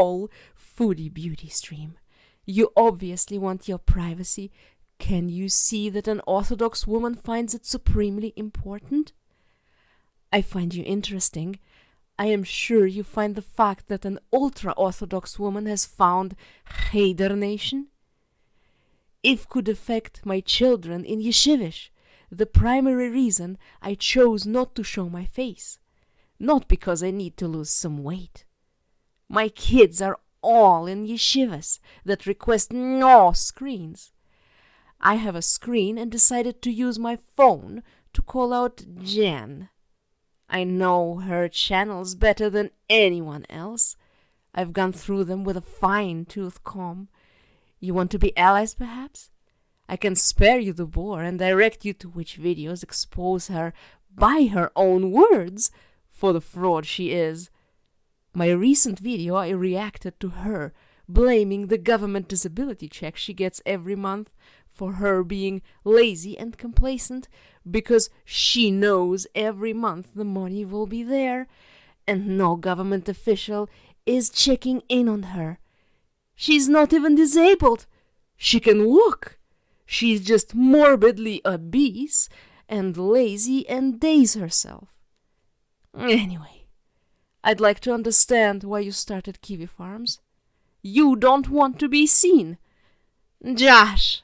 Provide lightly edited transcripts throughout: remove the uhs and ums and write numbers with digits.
all foodie beauty stream. You obviously want your privacy. Can you see that an Orthodox woman finds it supremely important? I find you interesting. I am sure you find the fact that an ultra-Orthodox woman has found Cheder Nation. If could affect my children in yeshivish, the primary reason I chose not to show my face. Not because I need to lose some weight. My kids are all in yeshivas that request no screens. I have a screen and decided to use my phone to call out Jen. I know her channels better than anyone else. I've gone through them with a fine-tooth comb. You want to be allies, perhaps? I can spare you the bore and direct you to which videos expose her, by her own words, for the fraud she is. My recent video, I reacted to her, blaming the government disability check she gets every month for her being lazy and complacent, because she knows every month the money will be there, and no government official is checking in on her. She's not even disabled. She can walk. She's just morbidly obese and lazy and daze herself. Anyway, I'd like to understand why you started Kiwi Farms. You don't want to be seen. Josh,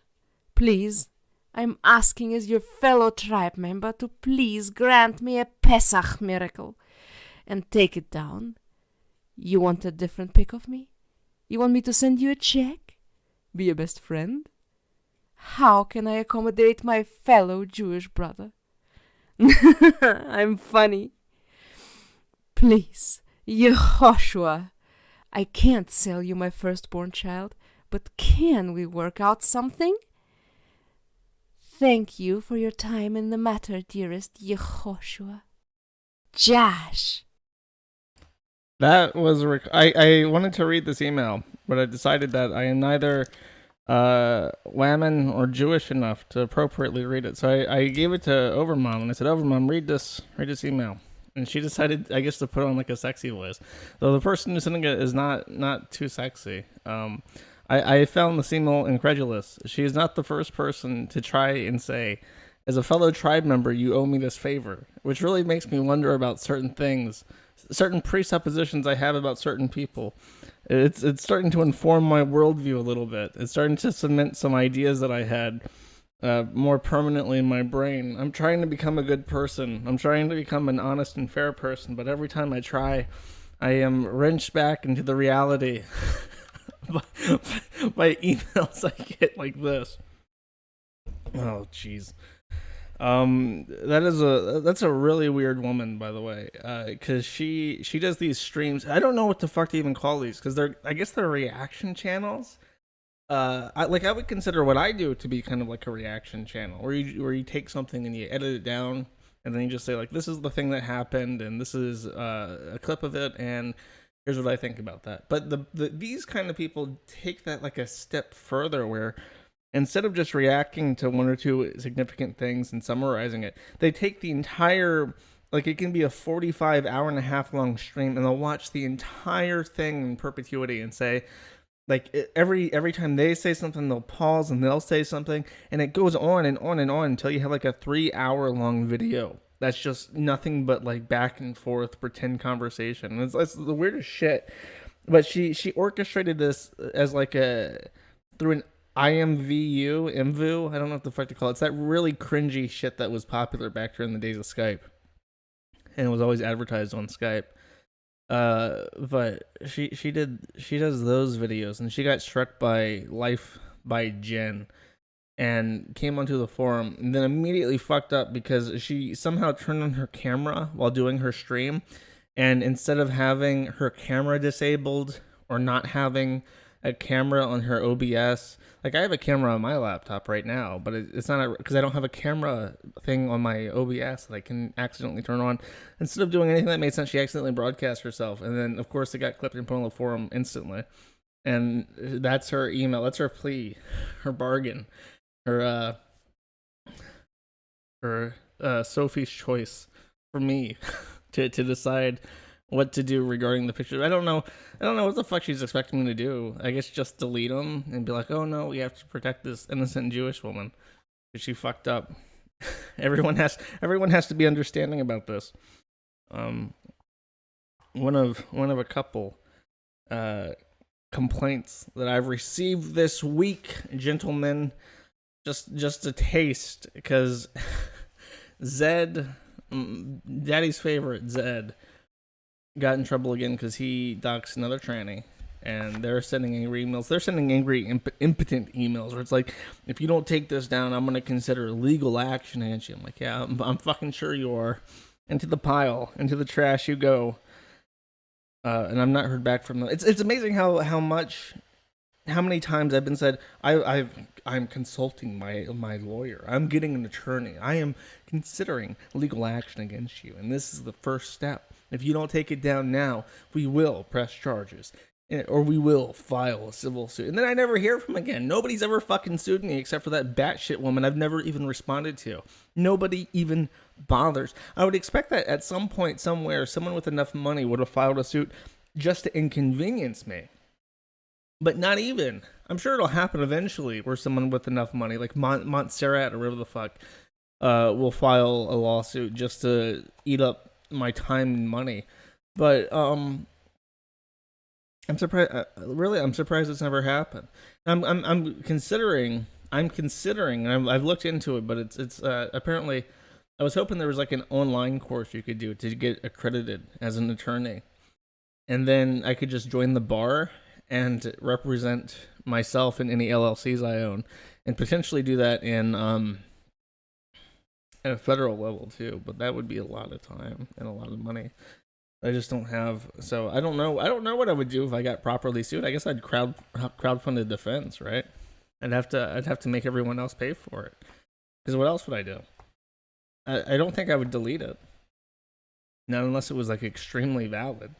please, I'm asking as your fellow tribe member to please grant me a Pesach miracle and take it down. You want a different pic of me? You want me to send you a check? Be your best friend? How can I accommodate my fellow Jewish brother? I'm funny. Please, Yehoshua, I can't sell you my firstborn child, but can we work out something? Thank you for your time in the matter, dearest Yehoshua. Josh. That was I wanted to read this email, but I decided that I am neither Whammon or Jewish enough to appropriately read it. So I gave it to Overmom, and I said, Overmom, read this email. And she decided, I guess, to put on like a sexy voice. Though the person who's sending it is not too sexy. I found this email incredulous. She is not the first person to try and say, as a fellow tribe member, you owe me this favor, which really makes me wonder about certain things, certain presuppositions I have about certain people. It's starting to inform my worldview a little bit. It's starting to cement some ideas that I had more permanently in my brain. I'm trying to become a good person. I'm trying to become an honest and fair person, but every time I try, I am wrenched back into the reality by emails I get like this. Oh, jeez. That's a really weird woman, by the way, because she does these streams. I don't know what the fuck to even call these, because I guess they're reaction channels. I would consider what I do to be kind of like a reaction channel, where you take something and you edit it down, and then you just say like, this is the thing that happened, and this is a clip of it, and here's what I think about that. But these kind of people take that like a step further, where instead of just reacting to one or two significant things and summarizing it, they take the entire, like it can be a 45 hour and a half long stream, and they'll watch the entire thing in perpetuity and say, like every time they say something, they'll pause and they'll say something, and it goes on and on and on until you have like a 3 hour long video that's just nothing but like back and forth pretend conversation. It's the weirdest shit. But she orchestrated this as like through an IMVU, I don't know what the fuck to call it. It's that really cringy shit that was popular back during the days of Skype, and it was always advertised on Skype. But she does those videos, and she got struck by life by Jen, and came onto the forum, and then immediately fucked up because she somehow turned on her camera while doing her stream, and instead of having her camera disabled or not having a camera on her OBS, like I have a camera on my laptop right now, but it's not because I don't have a camera thing on my OBS that I can accidentally turn on. Instead of doing anything that made sense, she accidentally broadcast herself, and then of course it got clipped and put on the forum instantly. And that's her email, that's her plea, her bargain, her Sophie's choice for me to decide what to do regarding the picture. I don't know what the fuck she's expecting me to do. I guess just delete them and be like, oh no, we have to protect this innocent Jewish woman because she fucked up. everyone has to be understanding about this. One of a couple complaints that I've received this week, gentlemen, just a taste, because Zed, Daddy's favorite Zed, got in trouble again because he doxed another tranny, and they're sending angry emails. They're sending angry, impotent emails where it's like, if you don't take this down, I'm going to consider legal action against you. I'm like, yeah, I'm fucking sure you are. Into the pile, into the trash you go. And I've not heard back from them. It's amazing how many times I've been said, I'm consulting my lawyer. I'm getting an attorney. I am considering legal action against you, and this is the first step. If you don't take it down now, we will press charges, or we will file a civil suit. And then I never hear from them again. Nobody's ever fucking sued me except for that batshit woman I've never even responded to. Nobody even bothers. I would expect that at some point somewhere, someone with enough money would have filed a suit just to inconvenience me. But not even. I'm sure it'll happen eventually where someone with enough money, like Montserrat or whatever the fuck, will file a lawsuit just to eat up my time and money. But I'm surprised. Really, I'm surprised it's never happened. I'm considering. And I've looked into it, but it's apparently. I was hoping there was like an online course you could do to get accredited as an attorney, and then I could just join the bar and represent myself in any LLCs I own, and potentially do that in at a federal level too. But that would be a lot of time and a lot of money. I just don't have. So I don't know what I would do if I got properly sued. I guess I'd crowdfund a defense, right? I'd have to make everyone else pay for it. Because what else would I do? I don't think I would delete it. Not unless it was like extremely valid.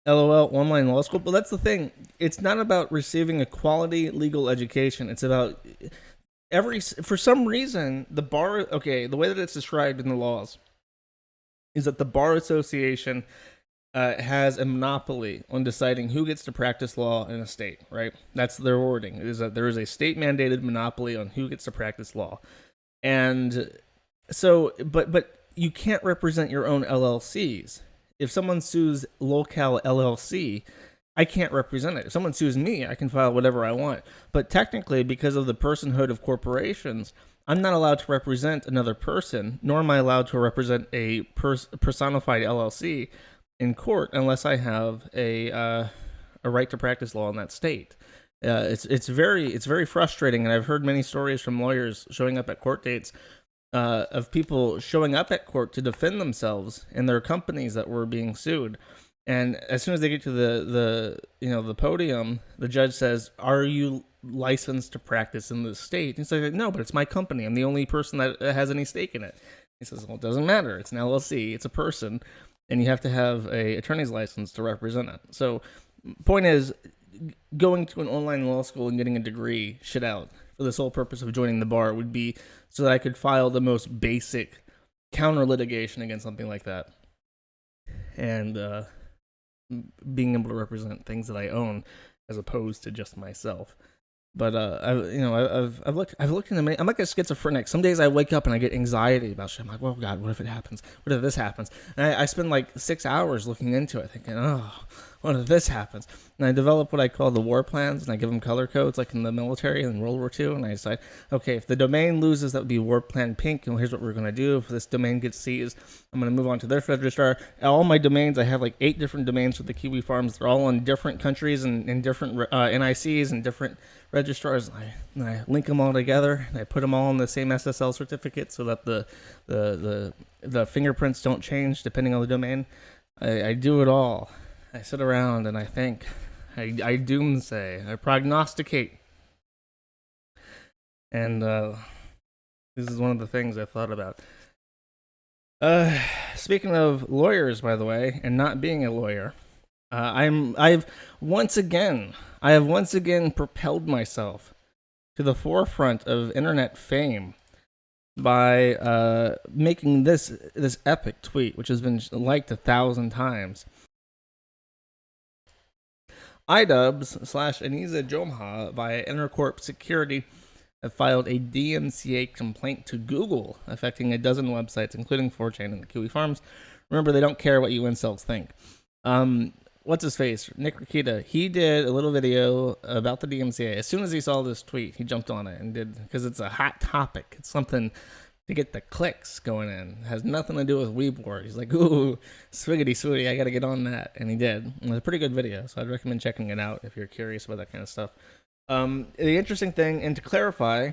LOL, online law school. But that's the thing. It's not about receiving a quality legal education. It's about for some reason, the bar, okay, the way that it's described in the laws is that the Bar Association has a monopoly on deciding who gets to practice law in a state, right? That's their wording, is that there is a state-mandated monopoly on who gets to practice law. And so, but you can't represent your own LLCs. If someone sues Locale LLC, I can't represent it. If someone sues me, I can file whatever I want. But technically, because of the personhood of corporations, I'm not allowed to represent another person, nor am I allowed to represent a personified LLC in court unless I have a right to practice law in that state. It's very frustrating, and I've heard many stories from lawyers showing up at court dates of people showing up at court to defend themselves and their companies that were being sued. And as soon as they get to the podium, the judge says, "Are you licensed to practice in this state?" And he's like, "No, but it's my company. I'm the only person that has any stake in it." He says, "Well, it doesn't matter. It's an LLC. It's a person, and you have to have a attorney's license to represent it." So, point is, going to an online law school and getting a degree shit out for the sole purpose of joining the bar would be so that I could file the most basic counter litigation against something like that, and being able to represent things that I own as opposed to just myself. But I've looked into many. I'm like a schizophrenic. Some days I wake up and I get anxiety about shit. I'm like, oh God, what if it happens? What if this happens? And I spend like 6 hours looking into it, thinking, oh, what if this happens? And I develop what I call the war plans, and I give them color codes, like in the military in World War II. And I decide, okay, if the domain loses, that would be war plan pink. And here's what we're going to do. If this domain gets seized, I'm going to move on to their registrar. All my domains, I have like 8 different domains for the Kiwi farms. They're all in different countries and different NICs and different registrars. And I link them all together, and I put them all in the same SSL certificate so that the fingerprints don't change depending on the domain. I do it all. I sit around and I think. I doomsay. I prognosticate. And this is one of the things I thought about. Speaking of lawyers, by the way, and not being a lawyer, I have once again propelled myself to the forefront of internet fame by making this epic tweet, which has been liked 1,000 times. iDubbbz / Anisa Jomha via Intercorp Security have filed a DMCA complaint to Google, affecting a dozen websites, including 4chan and the Kiwi Farms. Remember, they don't care what you incels think. What's his face? Nick Rikita. He did a little video about the DMCA. As soon as he saw this tweet, he jumped on it and did, because it's a hot topic. It's something to get the clicks going in. It has nothing to do with Weebor. He's like, ooh, swiggity swooty, I gotta get on that. And he did. It was a pretty good video, so I'd recommend checking it out if you're curious about that kind of stuff. The interesting thing, and to clarify,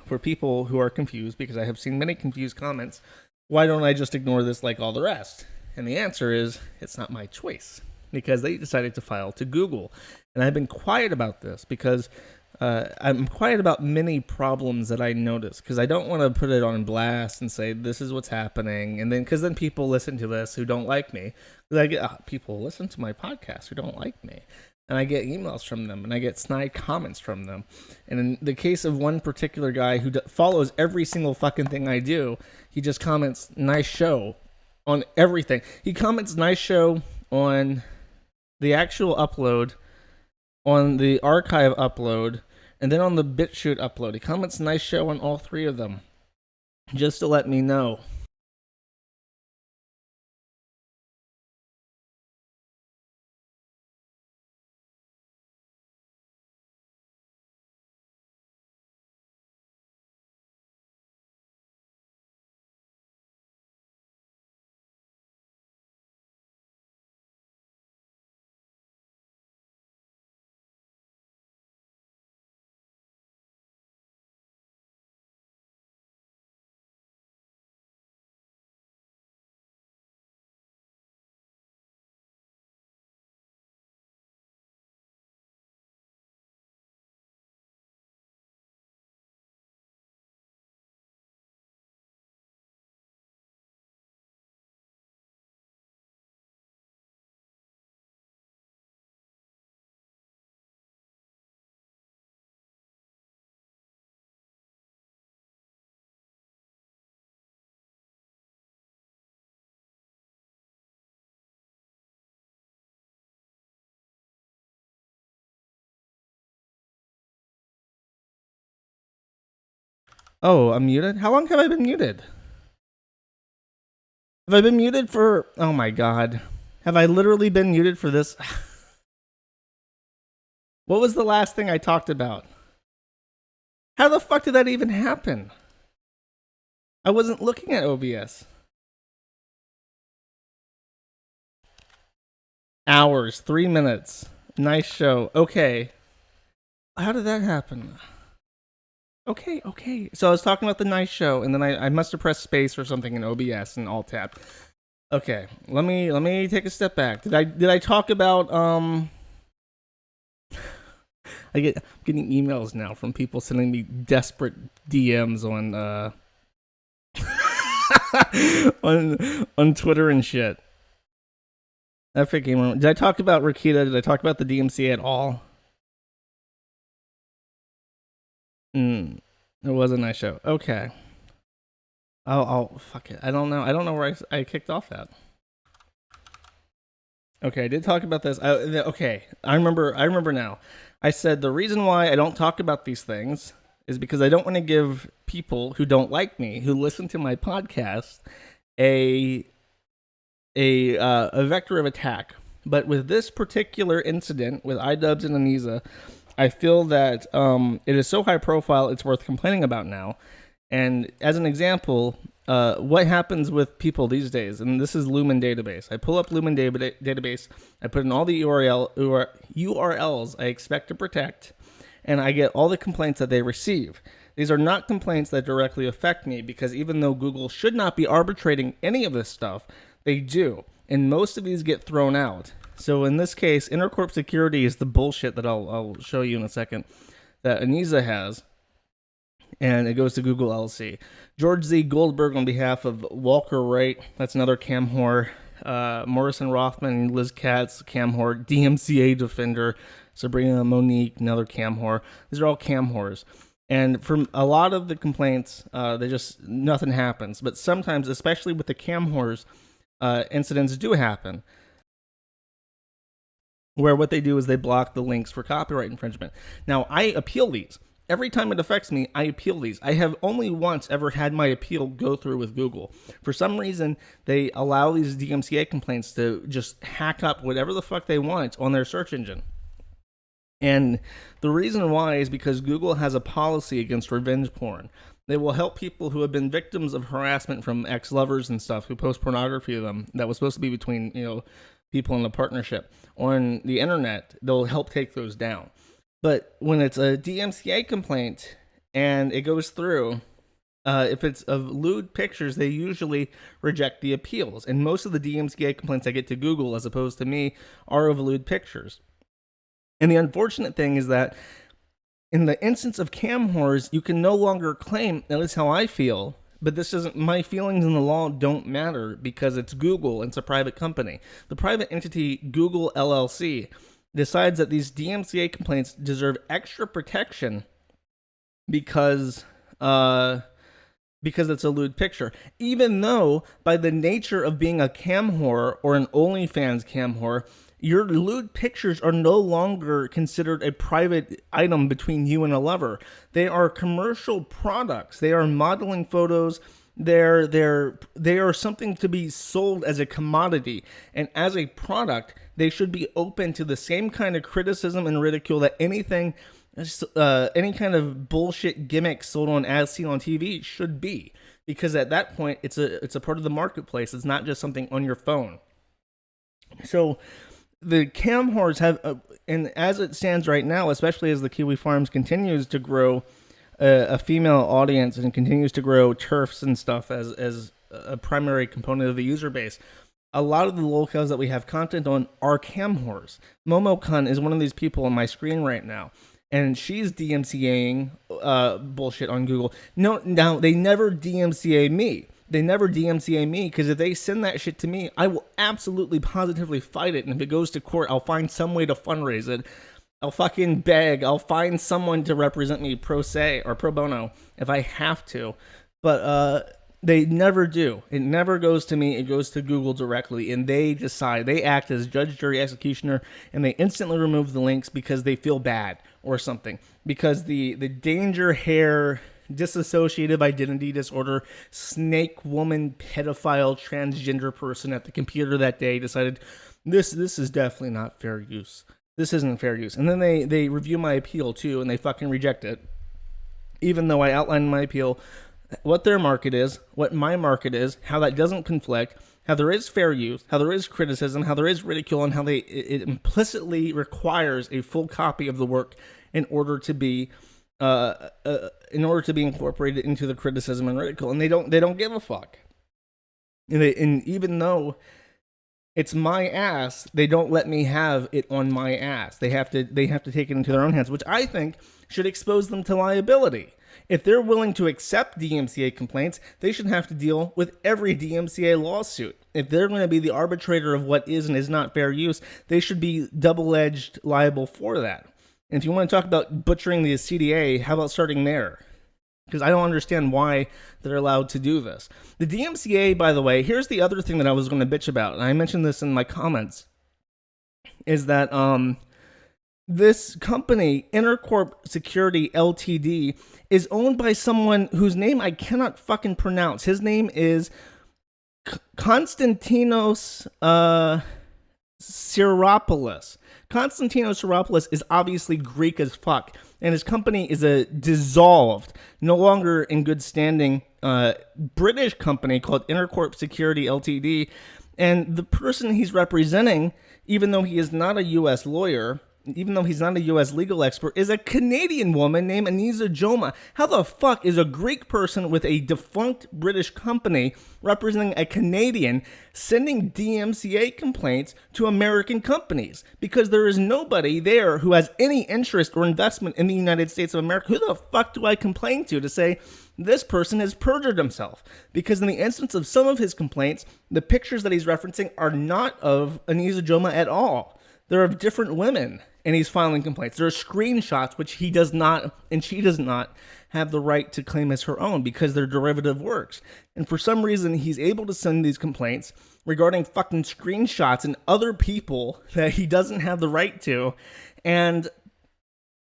for people who are confused, because I have seen many confused comments, why don't I just ignore this like all the rest? And the answer is, it's not my choice, because they decided to file to Google. And I've been quiet about this because I'm quiet about many problems that I notice, because I don't want to put it on blast and say, this is what's happening. And then, because then people listen to this who don't like me. I get people listen to my podcast who don't like me. And I get emails from them, and I get snide comments from them. And in the case of one particular guy who follows every single fucking thing I do, he just comments, nice show, on everything. He comments, nice show, on the actual upload, on the archive upload, and then on the BitChute upload. He comments, nice show, on all three of them, just to let me know. Oh, I'm muted? How long have I been muted? Have I been muted for... Oh my god. Have I literally been muted for this? What was the last thing I talked about? How the fuck did that even happen? I wasn't looking at OBS. Hours, 3 minutes. Nice show. Okay. How did that happen? Okay. So I was talking about the nice show, and then I must have pressed space or something in OBS and alt tab. Okay, let me take a step back. Did I talk about I'm getting emails now from people sending me desperate DMs on on Twitter and shit. Epic Gamer. Did I talk about Rikita? Did I talk about the DMCA at all? It was a nice show. Okay. Oh, fuck it. I don't know where I kicked off at. Okay, I did talk about this. Okay, I remember now. I said the reason why I don't talk about these things is because I don't want to give people who don't like me, who listen to my podcast, a vector of attack. But with this particular incident with iDubbbz and Anisa, I feel that it is so high profile, it's worth complaining about now. And as an example, what happens with people these days, and this is Lumen Database. I pull up Lumen Database, I put in all the URLs I expect to protect, and I get all the complaints that they receive. These are not complaints that directly affect me, because even though Google should not be arbitrating any of this stuff, they do. And most of these get thrown out. So in this case, Intercorp Security is the bullshit that I'll show you in a second that Anisa has. And it goes to Google LLC. George Z. Goldberg on behalf of Walker Wright, that's another cam whore. Morrison Rothman, Liz Katz, cam whore. DMCA Defender, Sabrina Monique, another cam whore. These are all cam whores. And from a lot of the complaints, they just nothing happens. But sometimes, especially with the cam whores, incidents do happen, where what they do is they block the links for copyright infringement. Now, I appeal these. Every time it affects me, I appeal these. I have only once ever had my appeal go through with Google. For some reason, they allow these DMCA complaints to just hack up whatever the fuck they want on their search engine. And the reason why is because Google has a policy against revenge porn. They will help people who have been victims of harassment from ex-lovers and stuff who post pornography of them that was supposed to be between, people in a partnership on the internet. They'll help take those down. But when it's a DMCA complaint and it goes through, if it's of lewd pictures, they usually reject the appeals. And most of the DMCA complaints I get to Google, as opposed to me, are of lewd pictures. And the unfortunate thing is that in the instance of cam whores, you can no longer claim, that is how I feel, but this isn't, my feelings in the law don't matter because it's Google, it's a private company. The private entity, Google LLC, decides that these DMCA complaints deserve extra protection because it's a lewd picture. Even though, by the nature of being a cam whore or an OnlyFans cam whore, your lewd pictures are no longer considered a private item between you and a lover. They are commercial products. They are modeling photos. They are something to be sold as a commodity. And as a product, they should be open to the same kind of criticism and ridicule that any kind of bullshit gimmick sold on as seen on TV should be. Because at that point, it's a part of the marketplace. It's not just something on your phone. So the cam whores have, and as it stands right now, especially as the Kiwi Farms continues to grow a female audience and continues to grow TERFs and stuff as a primary component of the user base, a lot of the locales that we have content on are cam whores. Momokun is one of these people on my screen right now, and she's DMCAing bullshit on Google. No, now they never DMCA me. They never DMCA me, because if they send that shit to me, I will absolutely positively fight it. And if it goes to court, I'll find some way to fundraise it. I'll fucking beg. I'll find someone to represent me pro se or pro bono if I have to. But they never do. It never goes to me. It goes to Google directly, and they decide. They act as judge, jury, executioner, and they instantly remove the links because they feel bad or something. Because the danger hair, dissociative identity disorder, snake woman, pedophile, transgender person at the computer that day decided this is definitely not fair use. This isn't fair use. And then they review my appeal too, and they fucking reject it. Even though I outlined my appeal, what their market is, what my market is, how that doesn't conflict, how there is fair use, how there is criticism, how there is ridicule, and how it implicitly requires a full copy of the work in order to be incorporated into the criticism and ridicule, and they don't give a fuck. And even though it's my ass, they don't let me have it on my ass. They have to take it into their own hands, which I think should expose them to liability. If they're willing to accept DMCA complaints, they should have to deal with every DMCA lawsuit. If they're going to be the arbitrator of what is and is not fair use, they should be double-edged liable for that. And if you want to talk about butchering the CDA, how about starting there? Because I don't understand why they're allowed to do this. The DMCA, by the way, here's the other thing that I was going to bitch about, and I mentioned this in my comments, is that this company, Intercorp Security Ltd., is owned by someone whose name I cannot fucking pronounce. His name is Konstantinos Siropoulos. Konstantinos Siropoulos is obviously Greek as fuck, and his company is a dissolved, no longer in good standing British company called Intercorp Security Ltd. And the person he's representing, even though he is not a U.S. lawyer, even though he's not a U.S. legal expert, is a Canadian woman named Anisa. How the fuck is a Greek person with a defunct British company representing a Canadian sending DMCA complaints to American companies? Because there is nobody there who has any interest or investment in the United States of America. Who the fuck do I complain to say this person has perjured himself? Because in the instance of some of his complaints, the pictures that he's referencing are not of Anisa at all. They're of different women. and he's filing complaints. There are screenshots which he does not, and she does not have the right to claim as her own because they're derivative works. And for some reason, he's able to send these complaints regarding fucking screenshots and other people that he doesn't have the right to, and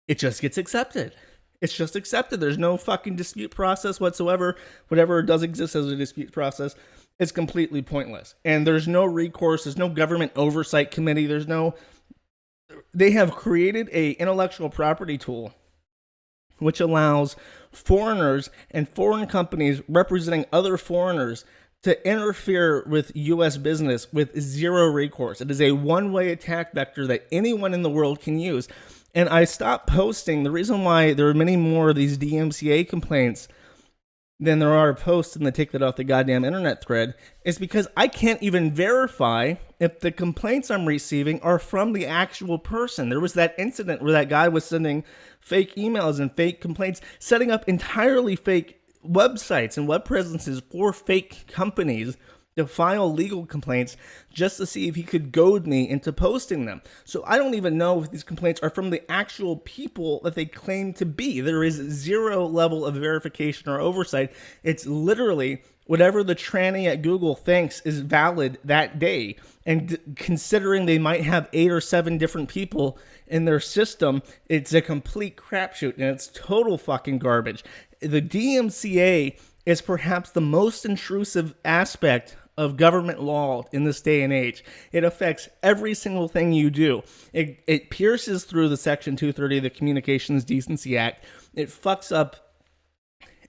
it just gets accepted. It's just accepted. There's no fucking dispute process whatsoever. Whatever does exist as a dispute process, it's completely pointless. And there's no recourse. There's no government oversight committee. They have created a intellectual property tool which allows foreigners and foreign companies representing other foreigners to interfere with U.S. business with zero recourse. It is a one-way attack vector that anyone in the world can use. And I stopped posting. The reason why there are many more of these DMCA complaints than there are posts and they take that off the goddamn internet thread is because I can't even verify if the complaints I'm receiving are from the actual person. There was that incident where that guy was sending fake emails and fake complaints, setting up entirely fake websites and web presences for fake companies to file legal complaints just to see if he could goad me into posting them. So I don't even know if these complaints are from the actual people that they claim to be. There is zero level of verification or oversight. It's literally whatever the tranny at Google thinks is valid that day. And considering they might have 8 or 7 different people in their system, it's a complete crapshoot and it's total fucking garbage. The DMCA is perhaps the most intrusive aspect of government law in this day and age. It affects every single thing you do. It pierces through the Section 230 of the Communications Decency Act. It fucks up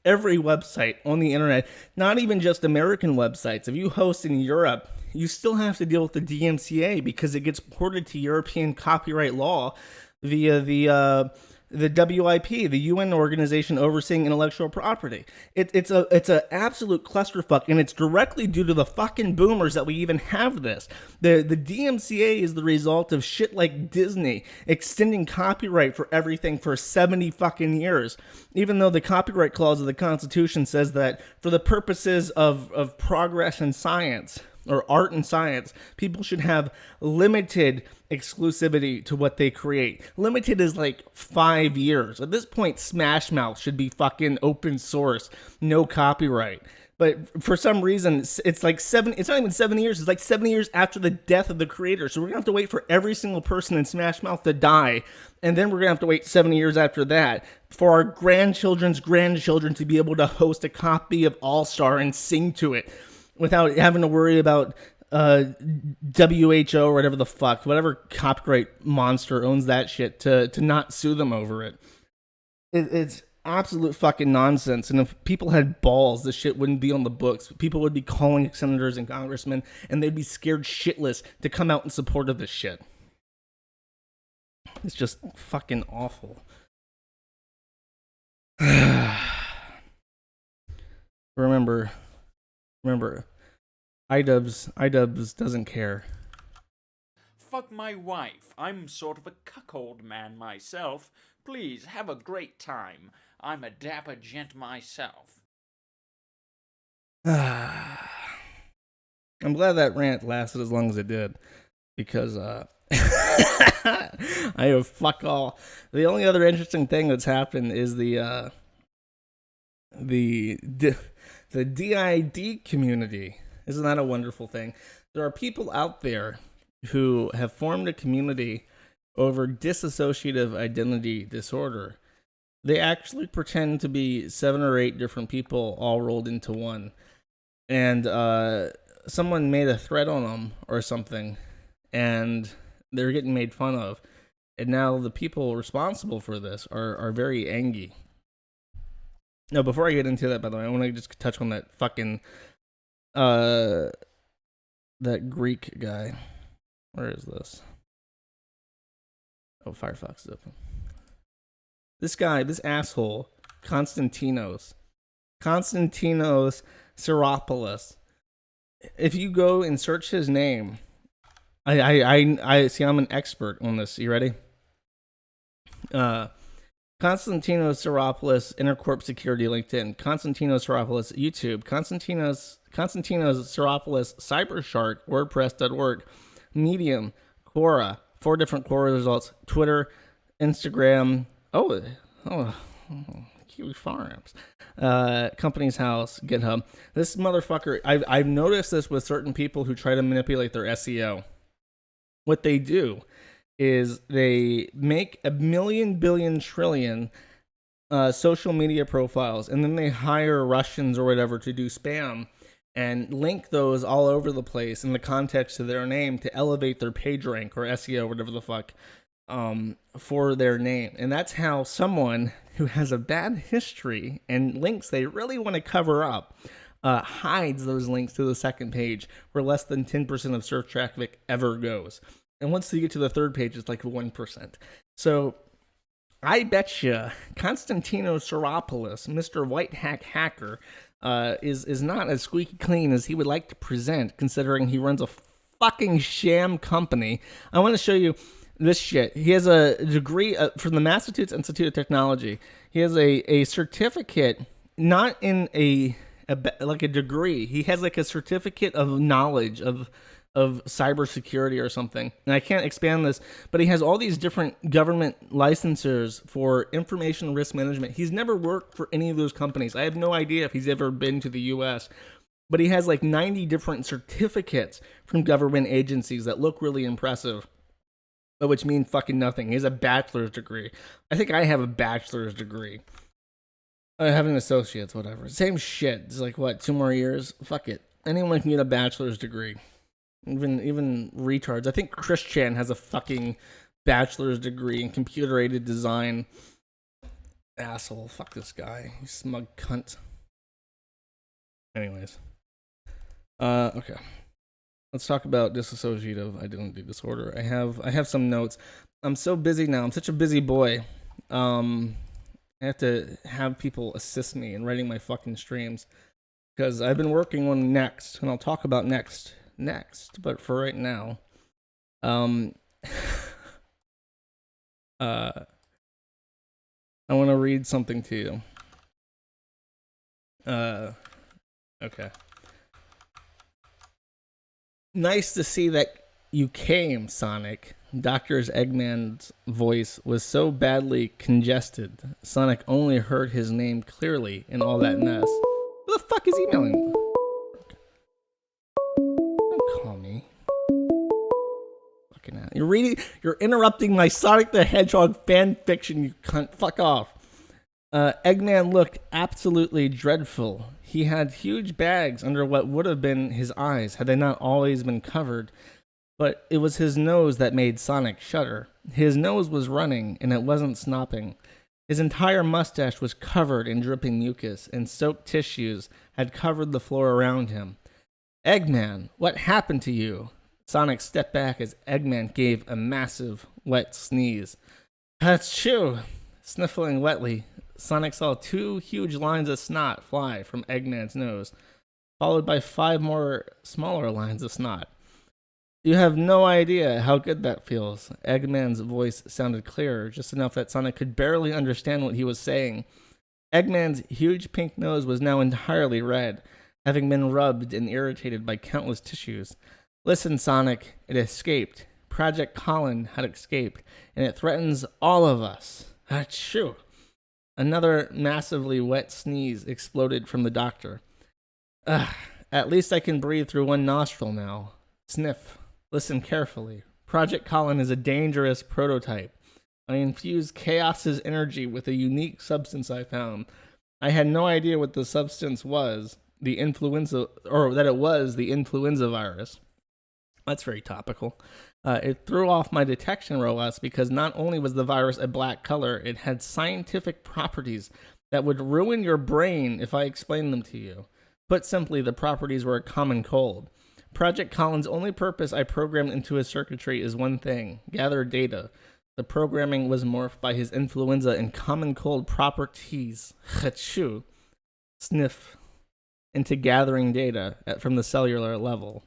every website on the internet, not even just American websites. If you host in Europe, you still have to deal with the DMCA because it gets ported to European copyright law via the WIP, the UN organization overseeing intellectual property. It's a absolute clusterfuck, and it's directly due to the fucking boomers that we even have this. The DMCA is the result of shit like Disney extending copyright for everything for 70 fucking years, even though the copyright clause of the Constitution says that for the purposes of progress in science, or art and science, people should have limited exclusivity to what they create. Limited is like 5 years. At this point, Smash Mouth should be fucking open source, no copyright. But for some reason, it's like it's not even 7 years, it's like 7 years after the death of the creator. So we're gonna have to wait for every single person in Smash Mouth to die, and then we're gonna have to wait 7 years after that for our grandchildren's grandchildren to be able to host a copy of All-Star and sing to it, without having to worry about WHO or whatever the fuck, whatever copyright monster owns that shit, to not sue them over it. It's absolute fucking nonsense. And if people had balls, this shit wouldn't be on the books. People would be calling senators and congressmen, and they'd be scared shitless to come out in support of this shit. It's just fucking awful. Remember, iDubbbz doesn't care. Fuck my wife. I'm sort of a cuckold man myself. Please, have a great time. I'm a dapper gent myself. I'm glad that rant lasted as long as it did, because I have fuck all. The only other interesting thing that's happened is the DID community. Isn't that a wonderful thing? There are people out there who have formed a community over dissociative identity disorder. They actually pretend to be 7 or 8 different people all rolled into one. And someone made a thread on them or something, and they're getting made fun of. And now the people responsible for this are very angry. Now, before I get into that, by the way, I want to just touch on that fucking that Greek guy. Where is this? Oh, Firefox is open. This guy, this asshole, Konstantinos Siropoulos. If you go and search his name, I see. I'm an expert on this. You ready? Konstantinos Siropoulos, Intercorp Security, LinkedIn. Konstantinos Siropoulos, YouTube. Konstantinos Siropoulos, Cybershark, WordPress.org, Medium, Quora, 4 different core results: Twitter, Instagram, Kiwi Farms, Company's House, GitHub. This motherfucker, I've noticed this with certain people who try to manipulate their SEO. What they do is they make a million, billion, trillion social media profiles, and then they hire Russians or whatever to do spam and link those all over the place in the context of their name to elevate their page rank or SEO, whatever the fuck, for their name. And that's how someone who has a bad history and links they really want to cover up hides those links to the second page, where less than 10% of search traffic ever goes. And once you get to the third page, it's like 1%. So I bet you Konstantino Soropoulos, Mr. White Hack Hacker, is not as squeaky clean as he would like to present, considering he runs a fucking sham company. I want to show you this shit. He has a degree from the Massachusetts Institute of Technology. He has a certificate, not in a degree. He has like a certificate of knowledge of cybersecurity or something. And I can't expand this, but he has all these different government licensures for information risk management. He's never worked for any of those companies. I have no idea if he's ever been to the US, but he has like 90 different certificates from government agencies that look really impressive, but which mean fucking nothing. He has a bachelor's degree. I think I have a bachelor's degree. I have an associate's, whatever. Same shit. It's like, what, 2 more years? Fuck it. Anyone can get a bachelor's degree. Even retards. I think Chris Chan has a fucking bachelor's degree in computer-aided design. Asshole. Fuck this guy. You smug cunt. Anyways. Okay. Let's talk about dissociative identity disorder. I have some notes. I'm so busy now. I'm such a busy boy. I have to have people assist me in writing my fucking streams, because I've been working on next, and I'll talk about next. But for right now, I want to read something to you. Okay. Nice to see that you came, Sonic. Dr. Eggman's voice was so badly congested, Sonic only heard his name clearly in all that mess. Who the fuck is emailing? Don't call me. Fucking hell. You're interrupting my Sonic the Hedgehog fan fiction, you cunt. Fuck off. Eggman looked absolutely dreadful. He had huge bags under what would have been his eyes had they not always been covered, but it was his nose that made Sonic shudder. His nose was running, and it wasn't snopping. His entire mustache was covered in dripping mucus, and soaked tissues had covered the floor around him. Eggman, what happened to you? Sonic stepped back as Eggman gave a massive, wet sneeze. Achoo! Sniffling wetly, Sonic saw 2 huge lines of snot fly from Eggman's nose, followed by 5 more smaller lines of snot. You have no idea how good that feels. Eggman's voice sounded clearer, just enough that Sonic could barely understand what he was saying. Eggman's huge pink nose was now entirely red, having been rubbed and irritated by countless tissues. Listen, Sonic, it escaped. Project Colin had escaped, and it threatens all of us. Achoo! Another massively wet sneeze exploded from the doctor. Ugh, at least I can breathe through one nostril now. Sniff. Listen carefully. Project Colin is a dangerous prototype. I infused Chaos's energy with a unique substance I found. I had no idea what the substance was, the influenza, or that it was the influenza virus. That's very topical. It threw off my detection robots because not only was the virus a black color, it had scientific properties that would ruin your brain if I explained them to you. Put simply, the properties were a common cold. Project Colin's only purpose I programmed into his circuitry is one thing: gather data. The programming was morphed by his influenza and common cold properties, Achoo, sniff, into gathering data from the cellular level.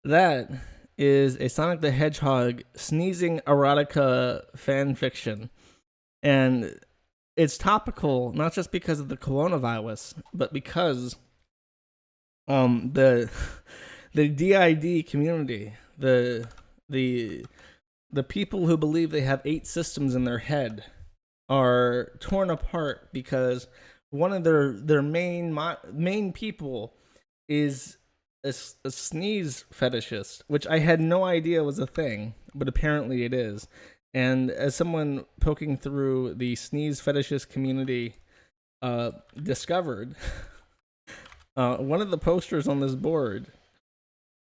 That is a Sonic the Hedgehog sneezing erotica fan fiction. And it's topical not just because of the coronavirus, but because the DID community, the the people who believe they have 8 systems in their head are torn apart because one of their main people is a sneeze fetishist, which I had no idea was a thing, but apparently it is. And as someone poking through the sneeze fetishist community discovered, one of the posters on this board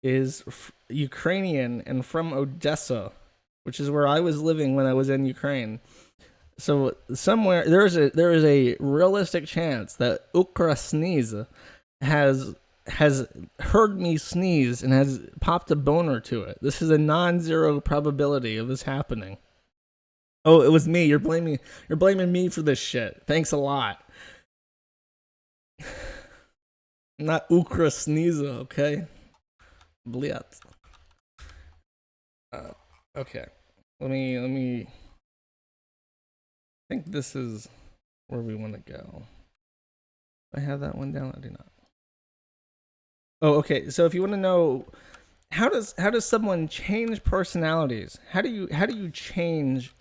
is Ukrainian and from Odessa, which is where I was living when I was in Ukraine. So somewhere there is a realistic chance that Ukra Sneeze has heard me sneeze and has popped a boner to it. This is a non-zero probability of this happening. Oh, it was me. You're blaming me for this shit. Thanks a lot. Not Ukra Sneeze, okay? Bliat. Okay. Let me I think this is where we want to go. I have that one down. I do not. Oh, okay. So if you want to know how does someone change personalities? How do you change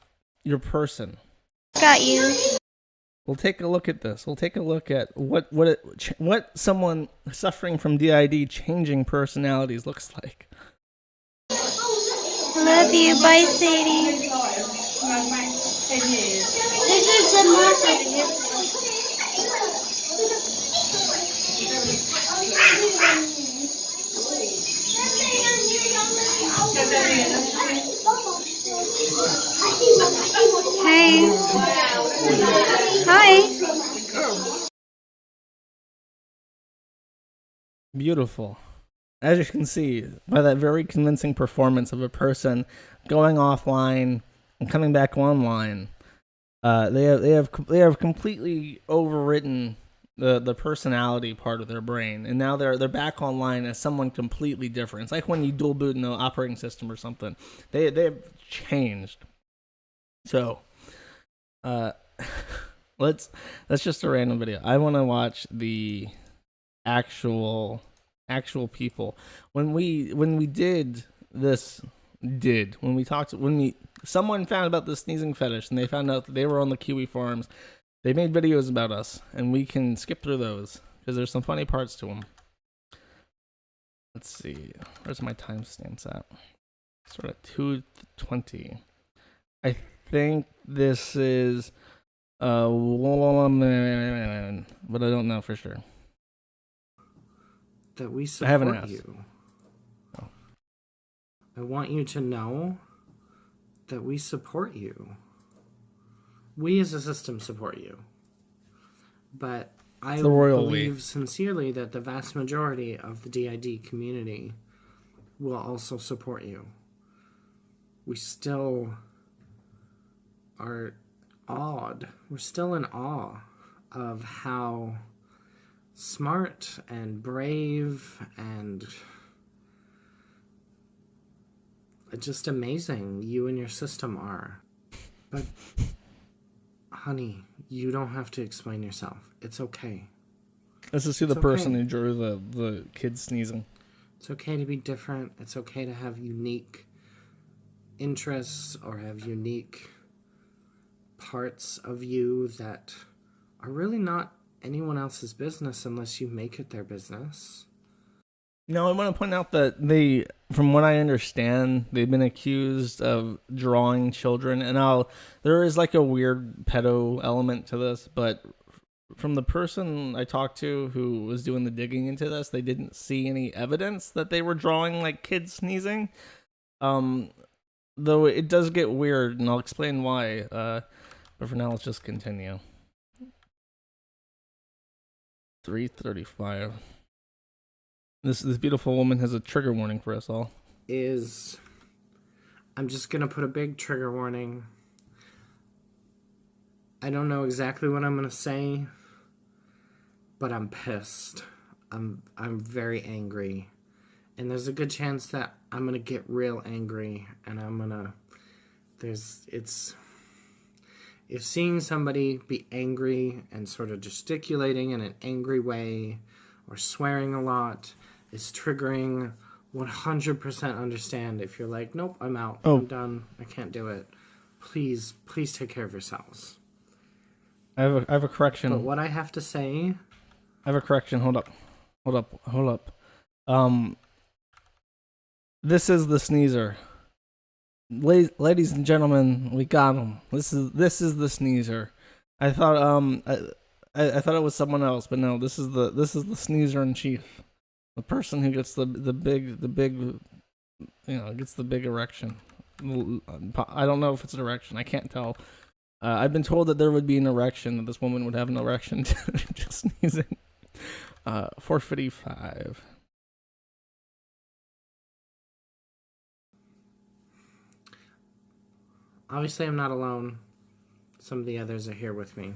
your person? Got you. We'll take a look at this. We'll take a look at what someone suffering from DID changing personalities looks like. Love you. Bye, Sadie. There's some more over here. Hey. Hi. Beautiful. As you can see, by that very convincing performance of a person going offline and coming back online, they have completely overwritten the personality part of their brain, and now they're back online as someone completely different. It's like when you dual boot an operating system or something. They have changed. So, that's just a random video. I want to watch the actual people. When we someone found about the sneezing fetish and they found out that they were on the Kiwi forums, they made videos about us, and we can skip through those because there's some funny parts to them. Let's see, where's my timestamps at? Sort of 2:20. I think this is woman, but I don't know for sure. That we I haven't support asked. you. Oh. I want you to know that we support you. We as a system support you. But I The royal believe sincerely that the vast majority of the DID community will also support you. We still are awed. We're still in awe of how smart and brave and just amazing you and your system are. But honey, you don't have to explain yourself. It's okay. Let's just see the It's person okay. who drew the kid sneezing. It's okay to be different. It's okay to have unique interests or have unique parts of you that are really not anyone else's business unless you make it their business. No, I want to point out that from what I understand, they've been accused of drawing children, and there is like a weird pedo element to this, but from the person I talked to who was doing the digging into this, they didn't see any evidence that they were drawing like kids sneezing. Though it does get weird, and I'll explain why. But for now, let's just continue. 3:35. This beautiful woman has a trigger warning for us all. I'm just gonna put a big trigger warning. I don't know exactly what I'm gonna say, but I'm pissed. I'm very angry. And there's a good chance that I'm gonna get real angry, and if seeing somebody be angry and sort of gesticulating in an angry way or swearing a lot is triggering 100% understand if you're like, nope, I'm out. Oh. I'm done. I can't do it. Please take care of yourselves. I have a correction. But what I have to say... I have a correction. Hold up. This is the sneezer. Ladies and gentlemen, we got him. This is the sneezer. I thought I thought it was someone else, but no, this is the sneezer in chief. The person who gets the big gets the big erection. I don't know if it's an erection. I can't tell. I've been told that there would be an erection, that this woman would have an erection just sneezing. 455. Obviously, I'm not alone. Some of the others are here with me.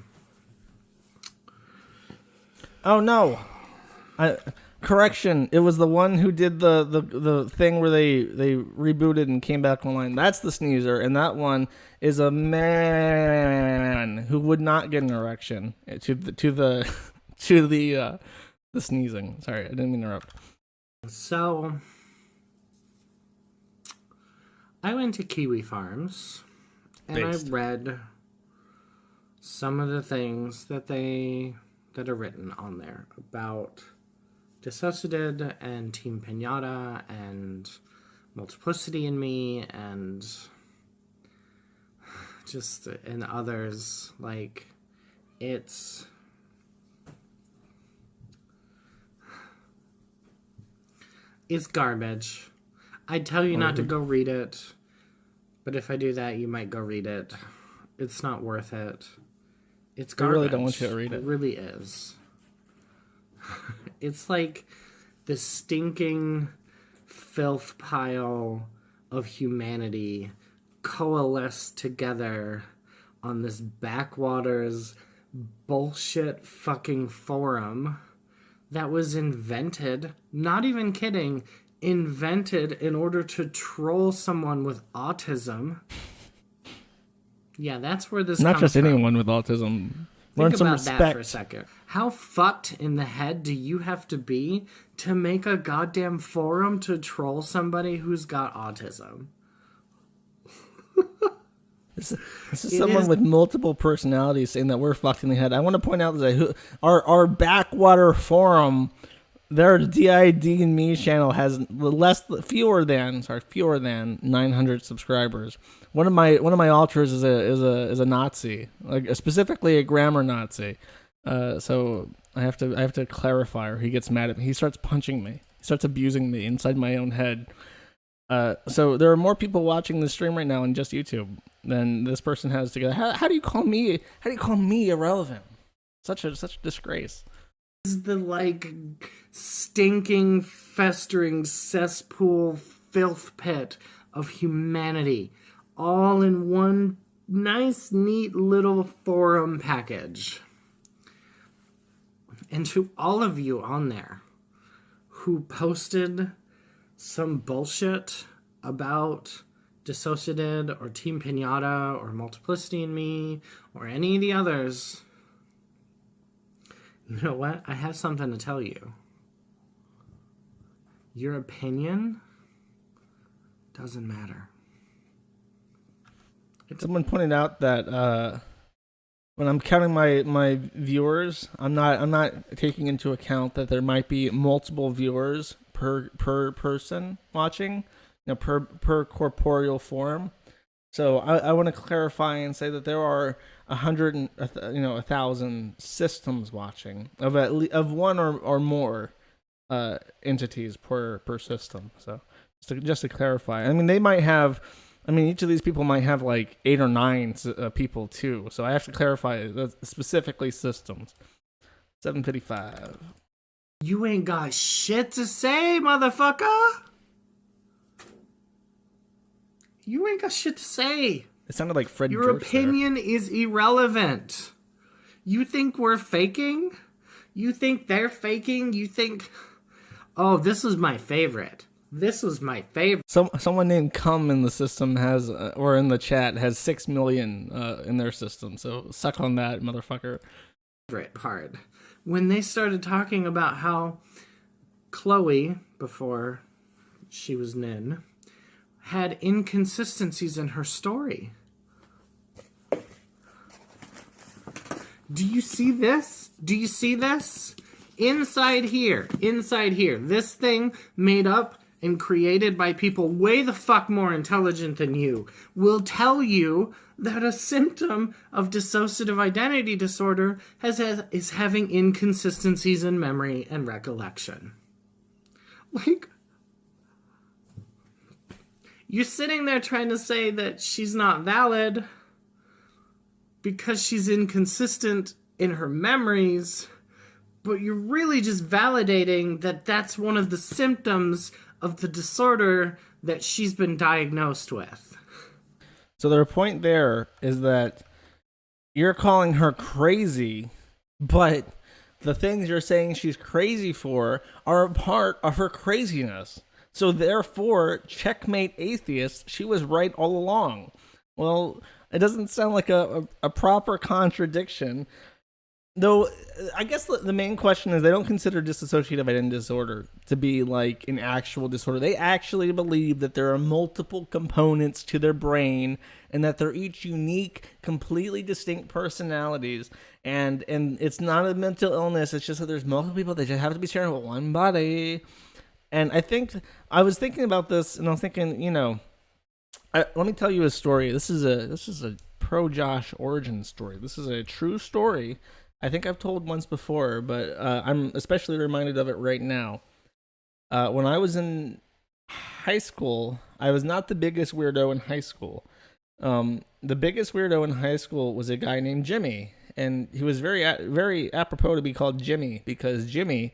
Oh no! Correction. It was the one who did the thing where they rebooted and came back online. That's the sneezer, and that one is a man who would not get an erection to the sneezing. Sorry, I didn't mean to interrupt. So, I went to Kiwi Farms, and I read some of the things that are written on there about Dissociative and Team Pinata and Multiplicity in Me and just and others. Like, it's garbage. I'd tell you not to go read it, but if I do that, you might go read it. It's not worth it. It's garbage. I really don't want you to read it. It really is. It's like the stinking filth pile of humanity coalesced together on this backwaters bullshit fucking forum that was invented, not even kidding, invented in order to troll someone with autism. Yeah, that's where this Not comes just from. anyone with autism. Think Learn some about that respect. for a second. How fucked in the head do you have to be to make a goddamn forum to troll somebody who's got autism? This is someone with multiple personalities saying that we're fucked in the head. I want to point out that our backwater forum, their DID and me channel has fewer than 900 subscribers. One of my alters is a Nazi, like specifically a grammar Nazi. So I have to clarify, or he gets mad at me. He starts punching me. He starts abusing me inside my own head. So there are more people watching this stream right now on just YouTube than this person has together. How do you call me? How do you call me irrelevant? Such a disgrace. Is the like stinking, festering cesspool filth pit of humanity, all in one nice, neat little forum package. And to all of you on there who posted some bullshit about Dissociative or Team Pinata or Multiplicity in Me or any of the others, you know what? I have something to tell you. Your opinion doesn't matter. Someone pointed out that when I'm counting my viewers, I'm not taking into account that there might be multiple viewers per person watching, per corporeal form. So I want to clarify and say that there are 1,000 systems watching of one or more entities per system. So just to clarify, I mean they might have. I mean, each of these people might have like 8 or 9 people too. So I have to clarify that specifically systems. 755. You ain't got shit to say, motherfucker. You ain't got shit to say. It sounded like Fred. Your opinion is irrelevant. You think we're faking? You think they're faking? You think, oh, this was my favorite. This was my favorite. Someone named Cum in the system has, or in the chat, has 6 million in their system. So suck on that, motherfucker. Favorite part. When they started talking about how Chloe, before she was Nin, had inconsistencies in her story. Do you see this? Do you see this? Inside here, this thing made up and created by people way the fuck more intelligent than you will tell you that a symptom of dissociative identity disorder is having inconsistencies in memory and recollection. Like, you're sitting there trying to say that she's not valid because she's inconsistent in her memories, but you're really just validating that that's one of the symptoms of the disorder that she's been diagnosed with. So their point there is that you're calling her crazy, but the things you're saying she's crazy for are a part of her craziness. So therefore, checkmate atheist, she was right all along. Well, it doesn't sound like a proper contradiction. Though, I guess the main question is they don't consider dissociative identity disorder to be like an actual disorder. They actually believe that there are multiple components to their brain and that they're each unique, completely distinct personalities. And it's not a mental illness. It's just that there's multiple people that just have to be sharing with one body. And I was thinking about this, and I was thinking, let me tell you a story. This is a pro Josh origin story. This is a true story. I think I've told once before, but I'm especially reminded of it right now. When I was in high school, I was not the biggest weirdo in high school. The biggest weirdo in high school was a guy named Jimmy, and he was very apropos to be called Jimmy because Jimmy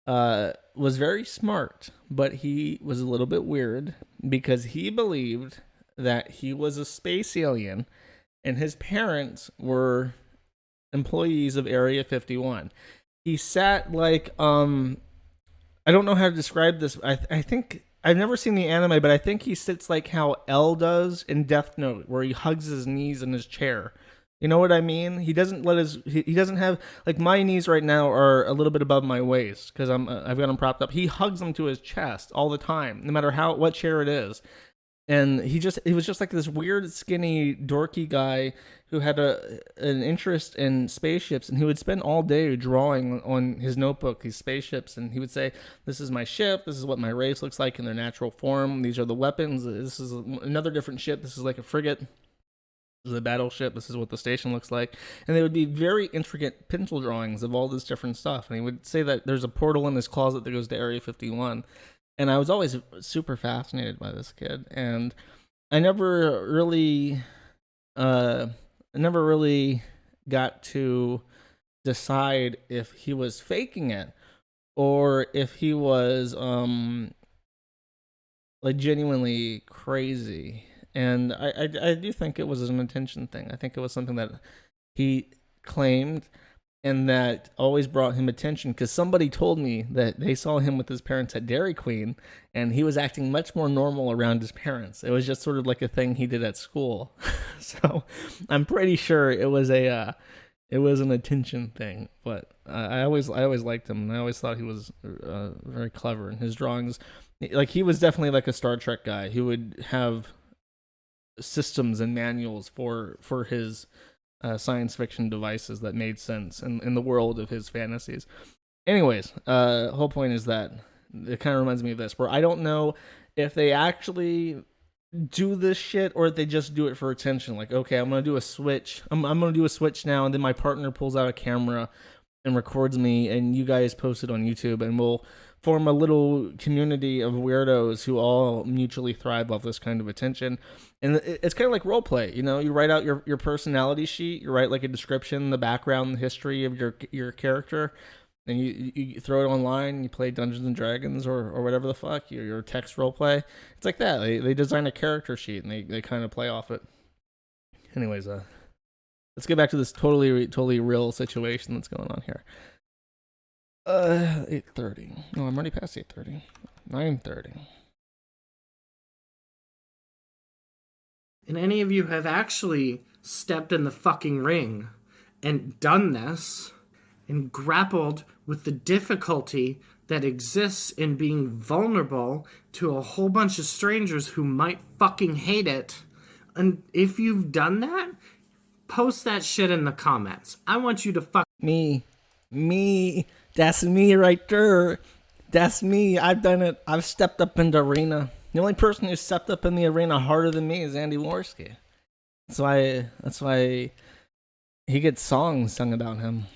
was very smart, but he was a little bit weird because he believed that he was a space alien, and his parents were employees of Area 51. He sat like I don't know how to describe this. I think I've never seen the anime, but I think he sits like how L does in Death Note, where he hugs his knees in his chair. You know what I mean? He doesn't he doesn't have, like, my knees right now are a little bit above my waist because I've got them propped up. He hugs them to his chest all the time, no matter what chair it is. And he was just like this weird, skinny, dorky guy who had an interest in spaceships, and he would spend all day drawing on his notebook these spaceships, and he would say, "This is my ship. This is what my race looks like in their natural form. These are the weapons. This is another different ship. This is like a frigate. This is a battleship. This is what the station looks like." And they would be very intricate pencil drawings of all this different stuff. And he would say that there's a portal in his closet that goes to Area 51. And I was always super fascinated by this kid, and I never really got to decide if he was faking it or if he was like genuinely crazy. And I do think it was an attention thing. I think it was something that he claimed and that always brought him attention, because somebody told me that they saw him with his parents at Dairy Queen, and he was acting much more normal around his parents. It was just sort of like a thing he did at school. So I'm pretty sure it was an attention thing. But I always liked him, and I always thought he was very clever in his drawings. Like, he was definitely like a Star Trek guy who would have systems and manuals for his science fiction devices that made sense in the world of his fantasies. Anyways, whole point is that it kind of reminds me of this, where I don't know if they actually do this shit or if they just do it for attention. Like, okay, I'm gonna do a switch. I'm gonna do a switch now, and then my partner pulls out a camera and records me, and you guys post it on YouTube, and we'll form a little community of weirdos who all mutually thrive off this kind of attention. And it's kind of like role play, you write out your personality sheet, you write like a description, the background, the history of your character, and you throw it online, you play Dungeons and Dragons or whatever the fuck, your text role play. It's like that. They design a character sheet and they kind of play off it. Anyways, let's get back to this totally real situation that's going on here. 8:30. No, I'm already past 8:30. 9:30. And any of you have actually stepped in the fucking ring and done this and grappled with the difficulty that exists in being vulnerable to a whole bunch of strangers who might fucking hate it. And if you've done that, post that shit in the comments. I want you to fuck Me. That's me right there. That's me. I've done it. I've stepped up in the arena. The only person who stepped up in the arena harder than me is Andy Worski. That's why he gets songs sung about him.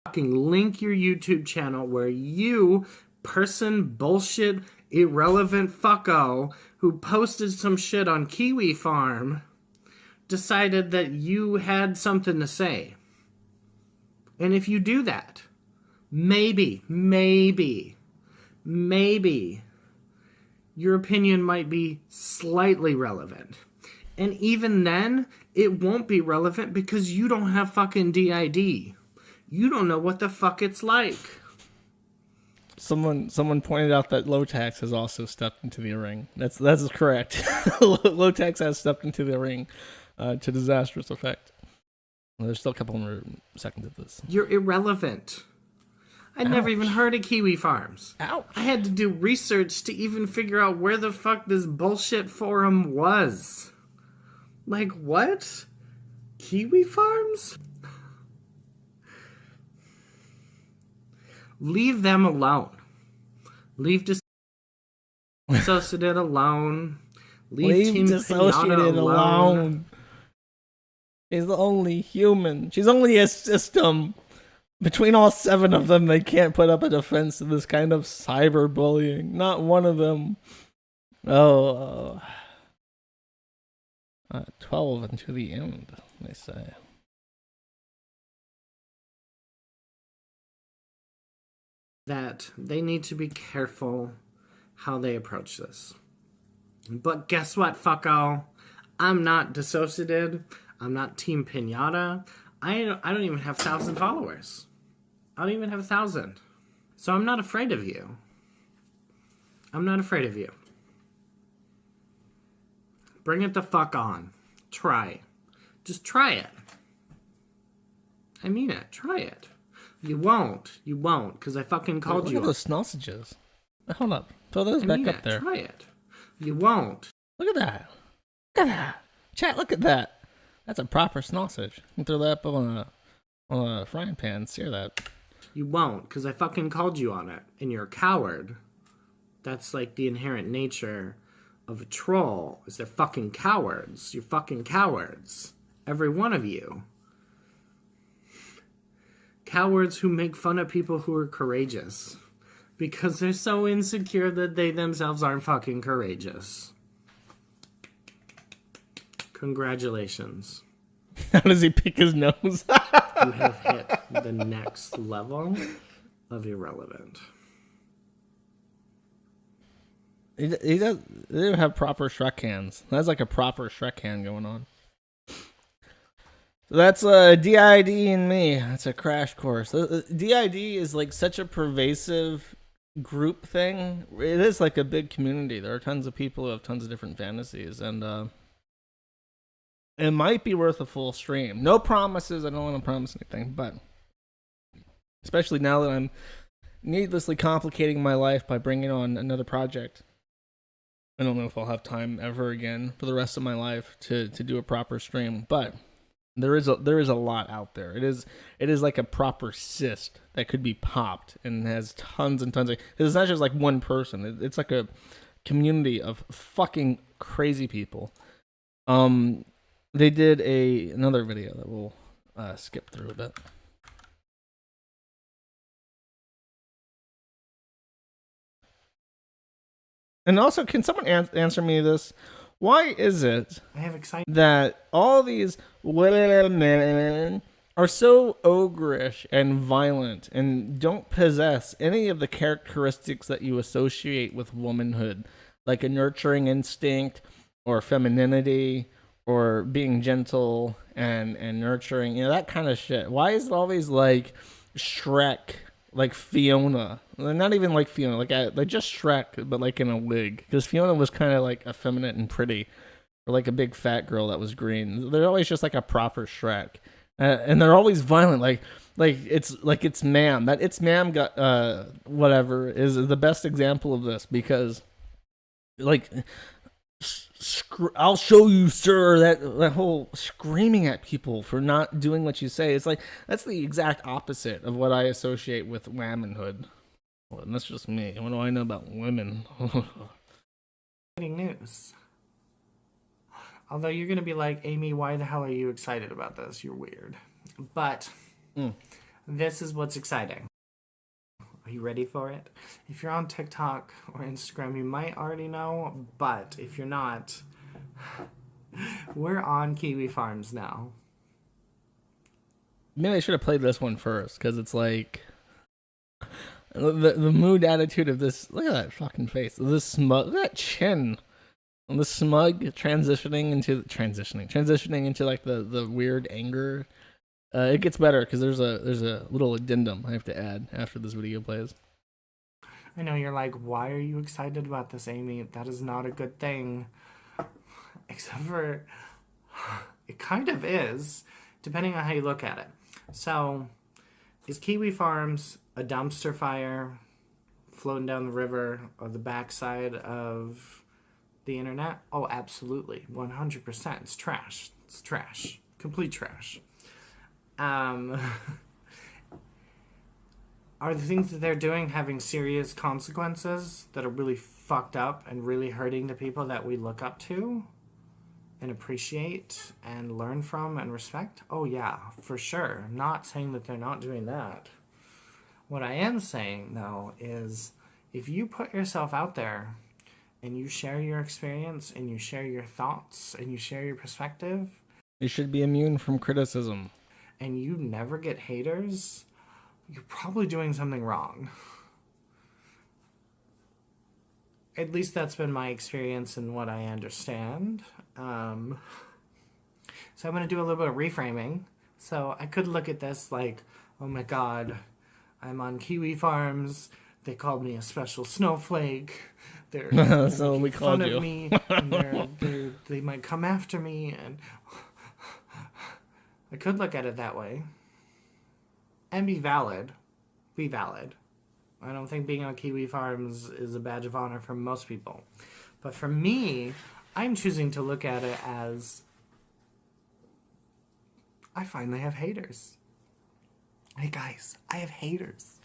fucking link your YouTube channel where you, person bullshit irrelevant fucko who posted some shit on Kiwi Farm, decided that you had something to say. And if you do that, maybe your opinion might be slightly relevant. And even then, it won't be relevant because you don't have fucking DID. You don't know what the fuck it's like. Someone pointed out that Low Tax has also stepped into the ring. That's correct. Low Tax has stepped into the ring to disastrous effect. Well, there's still a couple more seconds of this. You're irrelevant. I'd never even heard of Kiwi Farms. Ouch. I had to do research to even figure out where the fuck this bullshit forum was. Like, what? Kiwi Farms? Leave them alone. Leave Dissociative alone. Leave Team Dissociative Pinata alone. She's the only human. She's only a system. Between all 7 of them, they can't put up a defense to this kind of cyberbullying. Not one of them. 12 until the end, they say. That they need to be careful how they approach this. But guess what, fucko? I'm not Dissociative. I'm not Team Pinata. I don't even have 1,000 followers. I don't even have 1,000. So I'm not afraid of you. I'm not afraid of you. Bring it the fuck on. Try. Just try it. I mean it. Try it. You won't. You won't, because I fucking called Look you. at those sausages. Hold up. Throw those back up there. Try it. You won't. Look at that. Look at that. Chat, look at that. That's a proper sausage. You can throw that up on a frying pan. Sear that. You won't, because I fucking called you on it, and you're a coward. That's like the inherent nature of a troll, is they're fucking cowards. You're fucking cowards. Every one of you. Cowards who make fun of people who are courageous. Because they're so insecure that they themselves aren't fucking courageous. Congratulations. How does he pick his nose? You have hit the next level of irrelevant. He does. They don't have proper Shrek hands. That's like a proper Shrek hand going on. So that's DID and me. That's a crash course. DID is like such a pervasive group thing. It is like a big community. There are tons of people who have tons of different fantasies, and it might be worth a full stream. No promises. I don't want to promise anything, but especially now that I'm needlessly complicating my life by bringing on another project. I don't know if I'll have time ever again for the rest of my life to do a proper stream, but there is a lot out there. It is like a proper cyst that could be popped and has tons and tons of. It's not just like one person. It's like a community of fucking crazy people. They did another video that we'll skip through a bit. And also, can someone answer me this? Why is it that all these women are so ogreish and violent and don't possess any of the characteristics that you associate with womanhood, like a nurturing instinct or femininity or being gentle and nurturing, that kind of shit? Why is it always like Shrek, like Fiona? Not even like Fiona, like just Shrek, but like in a wig. Because Fiona was kind of like effeminate and pretty, or like a big fat girl that was green. They're always just like a proper Shrek, and they're always violent. Like like it's ma'am. That it's ma'am got whatever is the best example of this because like I'll show you, sir. That whole screaming at people for not doing what you say. It's like that's the exact opposite of what I associate with womanhood. Well, and that's just me. What do I know about women? News. Although you're gonna be like, Amy, why the hell are you excited about this? You're weird. But this is what's exciting. Are you ready for it? If you're on TikTok or Instagram, you might already know, but if you're not, we're on Kiwi Farms now. Maybe I should have played this one first, because it's like the mood attitude of this. Look at that fucking face. This smug, look at that chin. The smug transitioning into like the weird anger. It gets better because there's a little addendum I have to add after this video plays. I know you're like, why are you excited about this, Amy? That is not a good thing. Except for, it kind of is, depending on how you look at it. So, is Kiwi Farms a dumpster fire floating down the river or the backside of the internet? Oh, absolutely. 100%. It's trash. It's trash. Complete trash. Are the things that they're doing having serious consequences that are really fucked up and really hurting the people that we look up to and appreciate and learn from and respect? Oh yeah, for sure. I'm not saying that they're not doing that. What I am saying, though, is if you put yourself out there and you share your experience and you share your thoughts and you share your perspective, You should be immune from criticism. and you never get haters, you're probably doing something wrong. At least that's been my experience and what I understand. So I'm going to do a little bit of reframing. So I could look at this like, oh my god, I'm on Kiwi Farms. They called me a special snowflake. They're So we making fun called you. of me. And they might come after me. And I could look at it that way. And be valid. Be valid. I don't think being on Kiwi Farms is a badge of honor for most people. But for me, I'm choosing to look at it as I finally have haters. Hey guys, I have haters.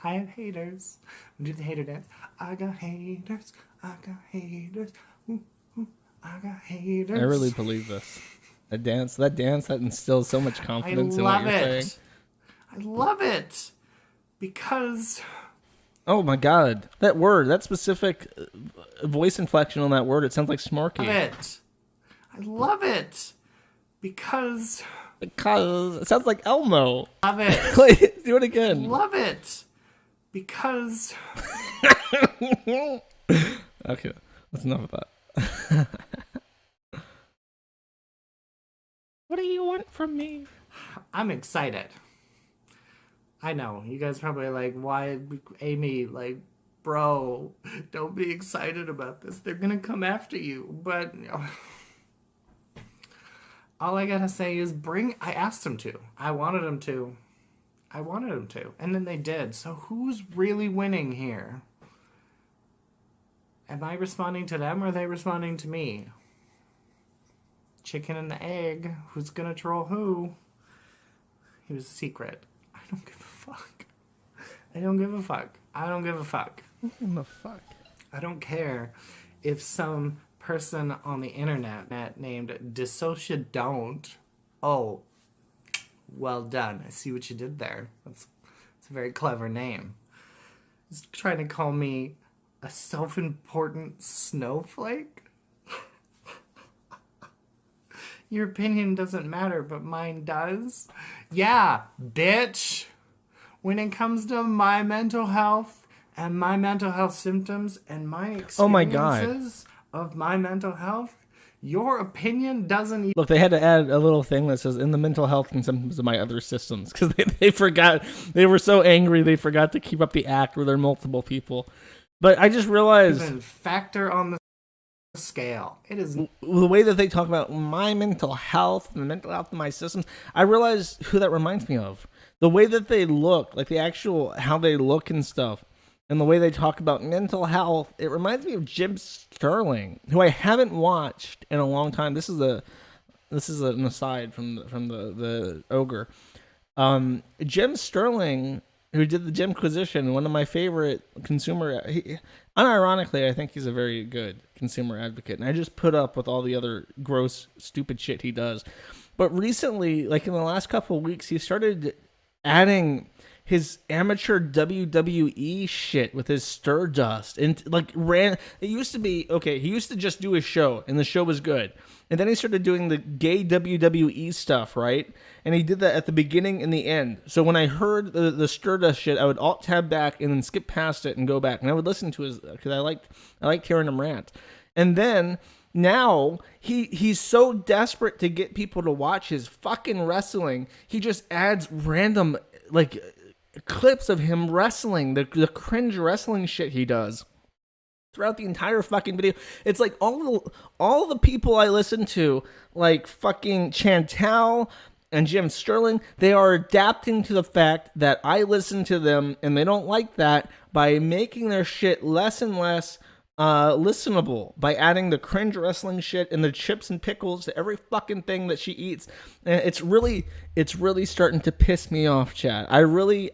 I have haters. Do the hater dance. I got haters. I got haters. Ooh, ooh, I got haters. I really believe this. That dance that instills so much confidence in what you're saying. I love it. Because Oh my god. That word, that specific voice inflection on that word, it sounds like smarky. I love it. Because It sounds like Elmo. love it. Wait, do it again. Love it. Because Okay, that's enough of that. What do you want from me? I'm excited. I know. You guys probably like, why, Amy, like, bro, don't be excited about this. They're going to come after you. But all I got to say is I asked them to. I wanted them to. And then they did. So who's really winning here? Am I responding to them or are they responding to me? Chicken and the egg. Who's going to troll who? It was a secret. I don't give a fuck. I don't give a fuck. What the fuck? I don't care if some person on the internet named Dissociative. Oh, well done. I see what you did there. It's a very clever name. He's trying to call me a self-important snowflake? Your opinion doesn't matter, but mine does. Yeah, bitch. When it comes to my mental health and my mental health symptoms and my experiences Oh my God. of my mental health, your opinion doesn't even... Look, they had to add a little thing that says, in the mental health and symptoms of my other systems, because they forgot, they were so angry they forgot to keep up the act where there are multiple people. But I just realized... factor on the scale. It is The way that they talk about my mental health and the mental health of my systems, I realize who that reminds me of. The way that they look, like the actual how they look and stuff, and the way they talk about mental health, it reminds me of Jim Sterling, who I haven't watched in a long time. This is an aside from the ogre. Jim Sterling, who did the Jimquisition, one of my favorite unironically, I think he's a very good consumer advocate, and I just put up with all the other gross, stupid shit he does. But recently, like in the last couple of weeks, he started adding his amateur WWE shit with his Stardust, and like it used to be okay. He used to just do his show, and the show was good. And then he started doing the gay WWE stuff, right? And he did that at the beginning and the end. So when I heard the Stardust shit, I would alt tab back and then skip past it and go back, and I would listen to his because I liked hearing him rant. And then now he's so desperate to get people to watch his fucking wrestling, he just adds random like clips of him wrestling, the cringe wrestling shit he does throughout the entire fucking video. It's like all the people I listen to, like fucking Chantal and Jim Sterling, they are adapting to the fact that I listen to them, and they don't like that, by making their shit less and less listenable, by adding the cringe wrestling shit and the chips and pickles to every fucking thing that she eats. And it's really starting to piss me off, chat. I really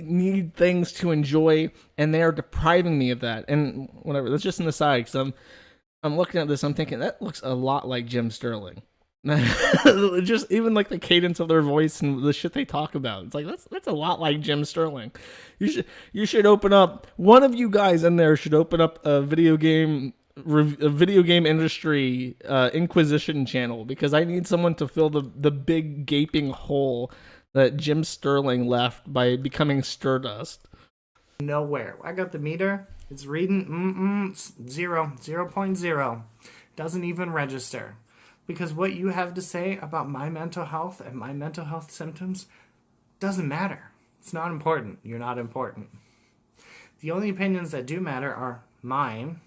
need things to enjoy, and they are depriving me of that. And whatever, that's just an aside, because I'm looking at this, I'm thinking that looks a lot like Jim Sterling. Just even like the cadence of their voice and the shit they talk about, it's like that's a lot like Jim Sterling. You should open up, one of you guys in there should open up a video game industry Inquisition channel, because I need someone to fill the big gaping hole that Jim Sterling left by becoming Stardust. nowhere. I got the meter. It's reading 0.0. Doesn't even register. Because what you have to say about my mental health and my mental health symptoms doesn't matter. It's not important. You're not important. The only opinions that do matter are mine.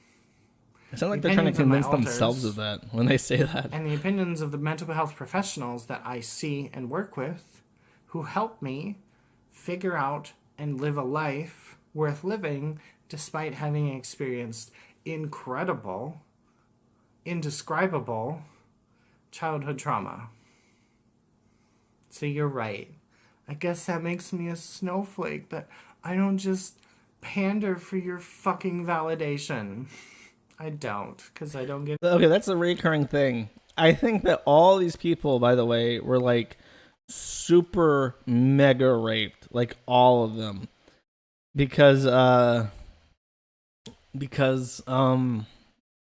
It sounds like they're trying to convince themselves of that when they say that. And the opinions of the mental health professionals that I see and work with, who help me figure out and live a life worth living despite having experienced incredible, indescribable childhood trauma. So you're right. I guess that makes me a snowflake, that I don't just pander for your fucking validation. I don't, because I don't get... Okay, that's a recurring thing. I think that all these people, by the way, were like super mega raped, like all of them, because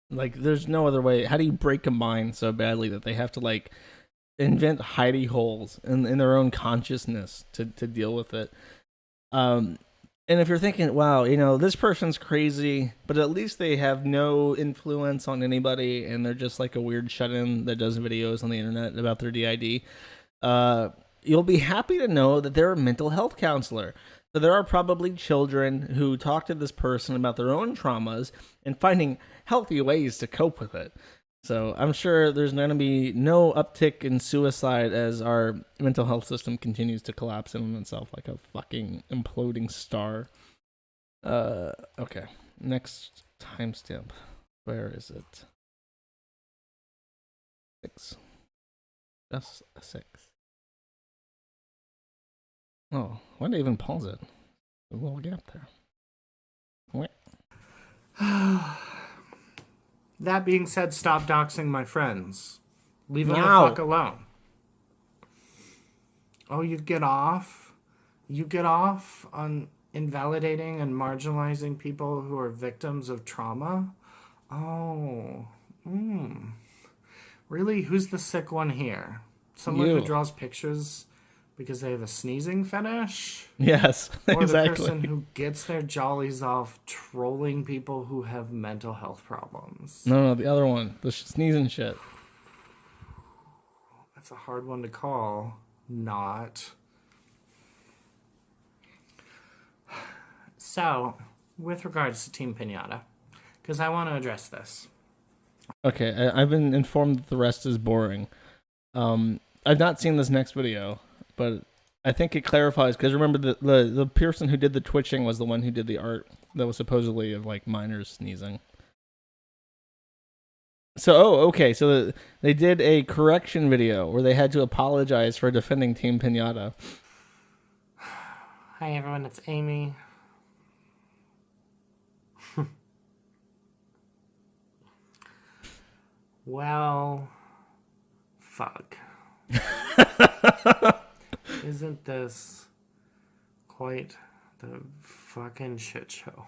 like there's no other way. How do you break a mind so badly that they have to like invent hidey holes in their own consciousness to deal with it? And if you're thinking, wow, this person's crazy, but at least they have no influence on anybody, and they're just like a weird shut-in that does videos on the internet about their DID, you'll be happy to know that they're a mental health counselor. So there are probably children who talk to this person about their own traumas and finding healthy ways to cope with it. So I'm sure there's going to be no uptick in suicide as our mental health system continues to collapse in on itself like a fucking imploding star. Okay. Next timestamp. Where is it? 6. Just a 6. Oh, why did I even pause it? A little gap there. Wait. That being said, stop doxing my friends. Leave them the Wow. fuck alone. Oh, you get off? You get off on invalidating and marginalizing people who are victims of trauma? Oh. Really? Who's the sick one here? Someone You. who draws pictures because they have a sneezing fetish? Yes, Or exactly. the person who gets their jollies off trolling people who have mental health problems? No, the other one. The sneezing shit. That's a hard one to call. Not. So, with regards to Team Pinata, because I want to address this. Okay, I've been informed that the rest is boring. I've not seen this next video, but I think it clarifies because remember the person who did the twitching was the one who did the art that was supposedly of like minors sneezing. So, okay. So they did a correction video where they had to apologize for defending Team Pinata. Hi everyone, it's Amy. Well, fuck. Isn't this quite the fucking shit show?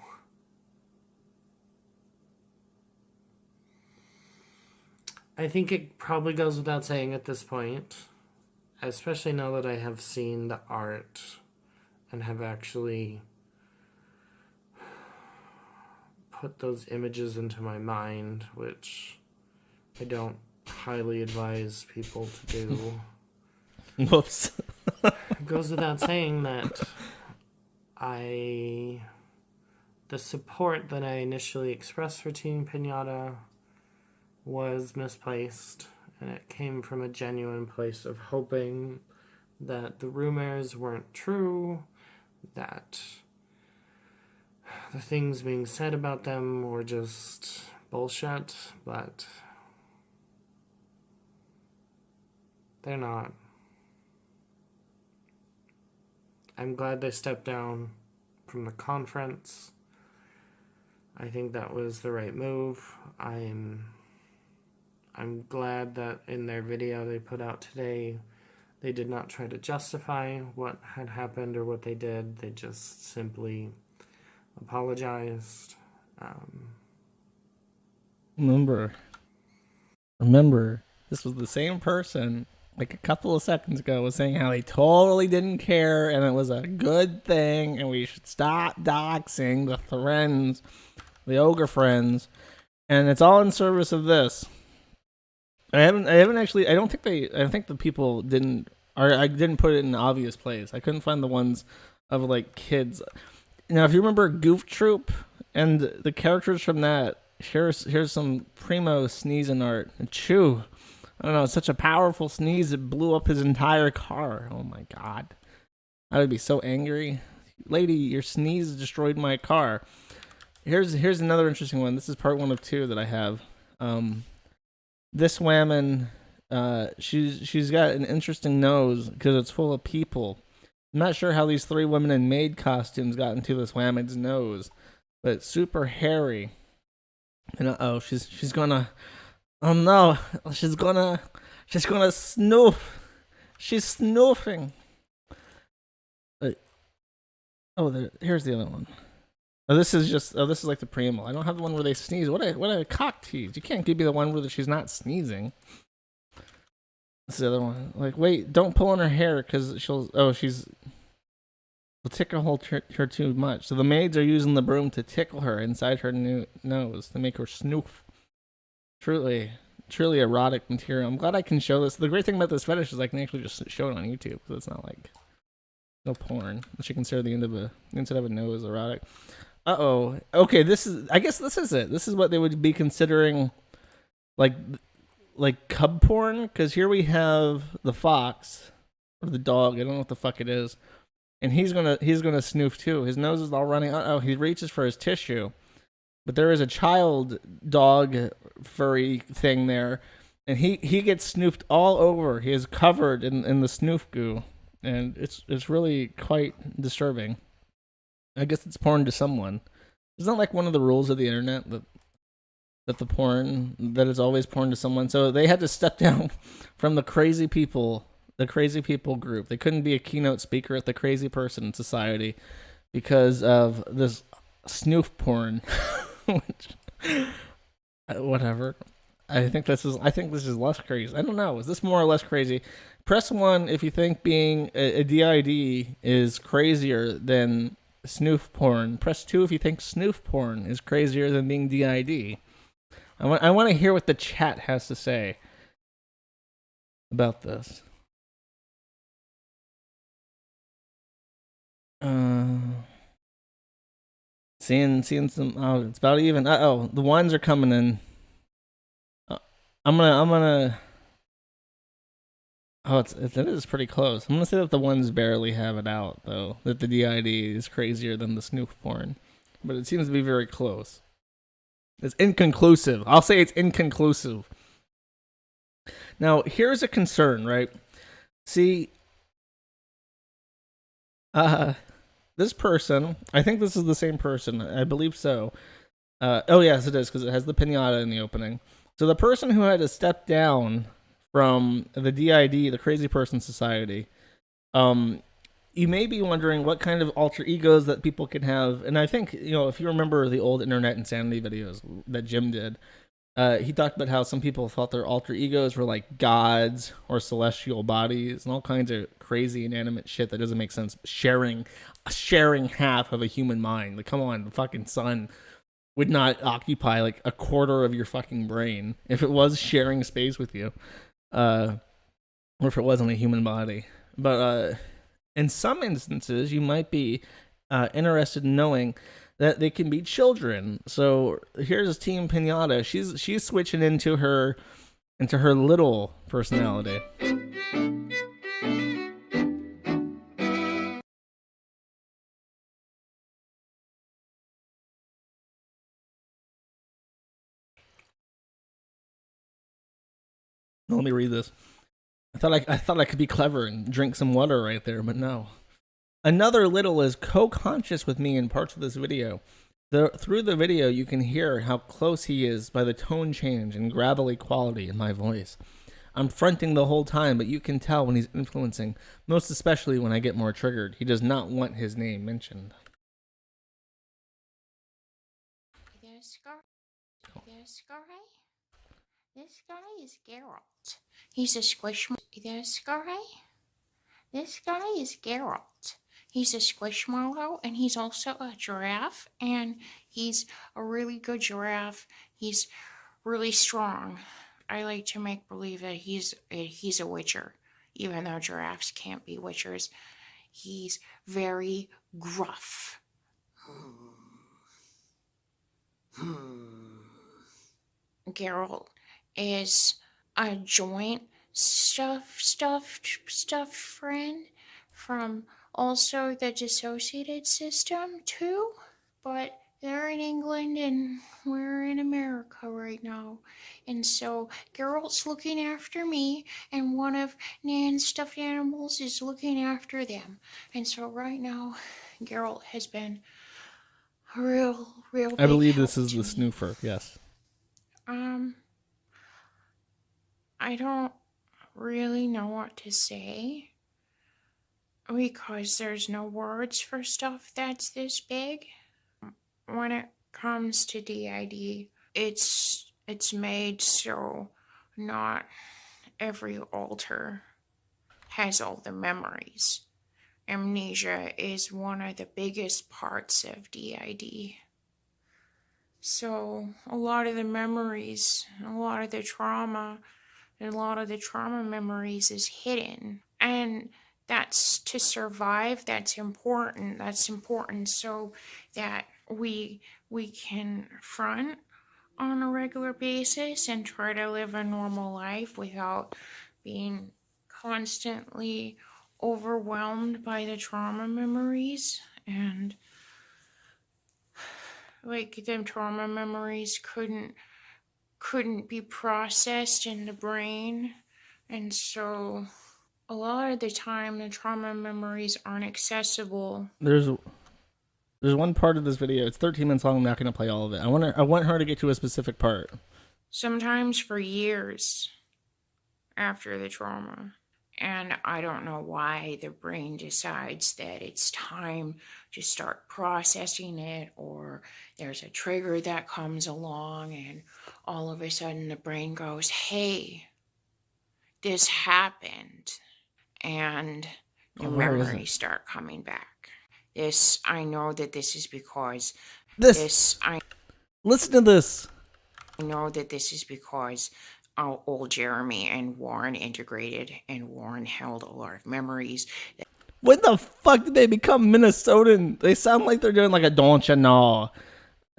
I think it probably goes without saying at this point, especially now that I have seen the art and have actually put those images into my mind, which I don't highly advise people to do. Whoops. It goes without saying that the support that I initially expressed for Team Pinata was misplaced, and it came from a genuine place of hoping that the rumors weren't true, that the things being said about them were just bullshit, but they're not. I'm glad they stepped down from the conference. I think that was the right move. I'm glad that in their video they put out today, they did not try to justify what had happened or what they did. They just simply apologized. Remember, this was the same person like a couple of seconds ago was saying how he totally didn't care and it was a good thing and we should stop doxing the friends, the ogre friends, and it's all in service of this. I haven't actually. I think the people didn't. Or I didn't put it in an obvious place. I couldn't find the ones of like kids. Now, if you remember Goof Troop and the characters from that, here's some primo sneezing art. Achoo. I don't know. It's such a powerful sneeze. It blew up his entire car. Oh my god. I would be so angry. Lady, your sneeze destroyed my car. Here's another interesting one. This is part 1 of 2 that I have. This woman, she's got an interesting nose because it's full of people. I'm not sure how these 3 women in maid costumes got into this woman's nose, but it's super hairy. And she's gonna, oh no, she's gonna snoof. She's snoofing. Here's the other one. This is like the preamble. I don't have the one where they sneeze. What a cock tease. You can't give me the one where she's not sneezing. This is the other one. Like, wait, don't pull on her hair because she'll tickle her too much. So the maids are using the broom to tickle her inside her nose to make her snoof. Truly erotic material. I'm glad I can show this. The great thing about this fetish is I can actually just show it on YouTube, so it's not like no porn. She can consider the inside of a nose erotic. Okay, I guess this is it. This is what they would be considering like cub porn, because here we have the fox or the dog, I don't know what the fuck it is, and he's gonna snoof too. His nose is all running. He reaches for his tissue, but there is a child dog furry thing there, and he gets snoofed all over. He is covered in the snoof goo, and it's really quite disturbing. I guess it's porn to someone. Isn't that like one of the rules of the internet that the porn, that is always porn to someone? So they had to step down from the crazy people group. They couldn't be a keynote speaker at the Crazy Person Society because of this snoof porn. Which, whatever. I think this is less crazy. I don't know. Is this more or less crazy? Press 1 if you think being a DID is crazier than snoof porn. Press 2 if you think snoof porn is crazier than being DID. I want to hear what the chat has to say about this. Seeing some. Oh, it's about even. The ones are coming in. I'm gonna. Oh, it is pretty close. I'm gonna say that the ones barely have it out though. That the DID is crazier than the snoof porn, but it seems to be very close. It's inconclusive. I'll say it's inconclusive. Now, here's a concern, right? See, this person, I think this is the same person. I believe so. Oh, yes, it is, because it has the pinata in the opening. So the person who had to step down from the DID, the Crazy Person Society, you may be wondering what kind of alter egos that people can have. And I think, if you remember the old Internet Insanity videos that Jim did, he talked about how some people thought their alter egos were like gods or celestial bodies and all kinds of crazy inanimate shit that doesn't make sense. Sharing half of a human mind. Like, come on, the fucking sun would not occupy like a quarter of your fucking brain if it was sharing space with you, or if it wasn't a human body. But in some instances, you might be interested in knowing that they can be children. So here's Team Pinata. She's switching into her little personality. Let me read this. I thought I could be clever and drink some water right there, but no. Another little is co-conscious with me in parts of this video. Through the video, you can hear how close he is by the tone change and gravelly quality in my voice. I'm fronting the whole time, but you can tell when he's influencing, most especially when I get more triggered. He does not want his name mentioned. This guy is Geralt. He's a squishmallow. This guy is Geralt. He's a squishmallow, and he's also a giraffe, and he's a really good giraffe. He's really strong. I like to make believe that he's a witcher, even though giraffes can't be witchers. He's very gruff. Geralt is a joint stuffed friend from also the dissociated system too, but they're in England and we're in America right now, and so Geralt's looking after me and one of Nan's stuffed animals is looking after them, and so right now Geralt has been a real I believe this help is the to me. snoofer, yes. I don't really know what to say because there's no words for stuff that's this big. When it comes to DID, it's made so not every alter has all the memories. Amnesia is one of the biggest parts of DID. So a lot of the memories, a lot of the trauma memories is hidden. And that's to survive, that's important so that we can front on a regular basis and try to live a normal life without being constantly overwhelmed by the trauma memories. And like them trauma memories couldn't be processed in the brain, and so a lot of the time the trauma memories aren't accessible. There's one part of this video. It's 13 minutes long. I'm not going to play all of it. I want her to get to a specific part. Sometimes for years after the trauma. And I don't know why the brain decides that it's time to start processing it, or there's a trigger that comes along and all of a sudden the brain goes, hey, this happened. And the memories start coming back. I know that this is because listen to this. I know that this is because old Jeremy and Warren integrated, and Warren held a lot of memories. When the fuck did they become Minnesotan? They sound like they're doing like a don't you know.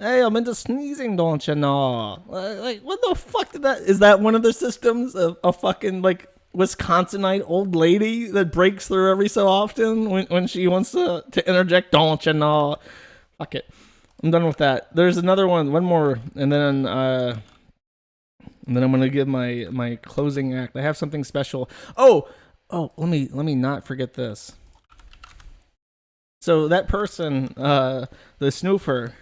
Hey, I'm into sneezing, don't you know? Like, what the fuck did that? Is that one of the systems of a fucking, like, Wisconsinite old lady that breaks through every so often when she wants to interject, don't you know? Fuck it. I'm done with that. There's another one more, and then I'm gonna give my closing act. I have something special. Oh, let me not forget this. So that person, the snoofer,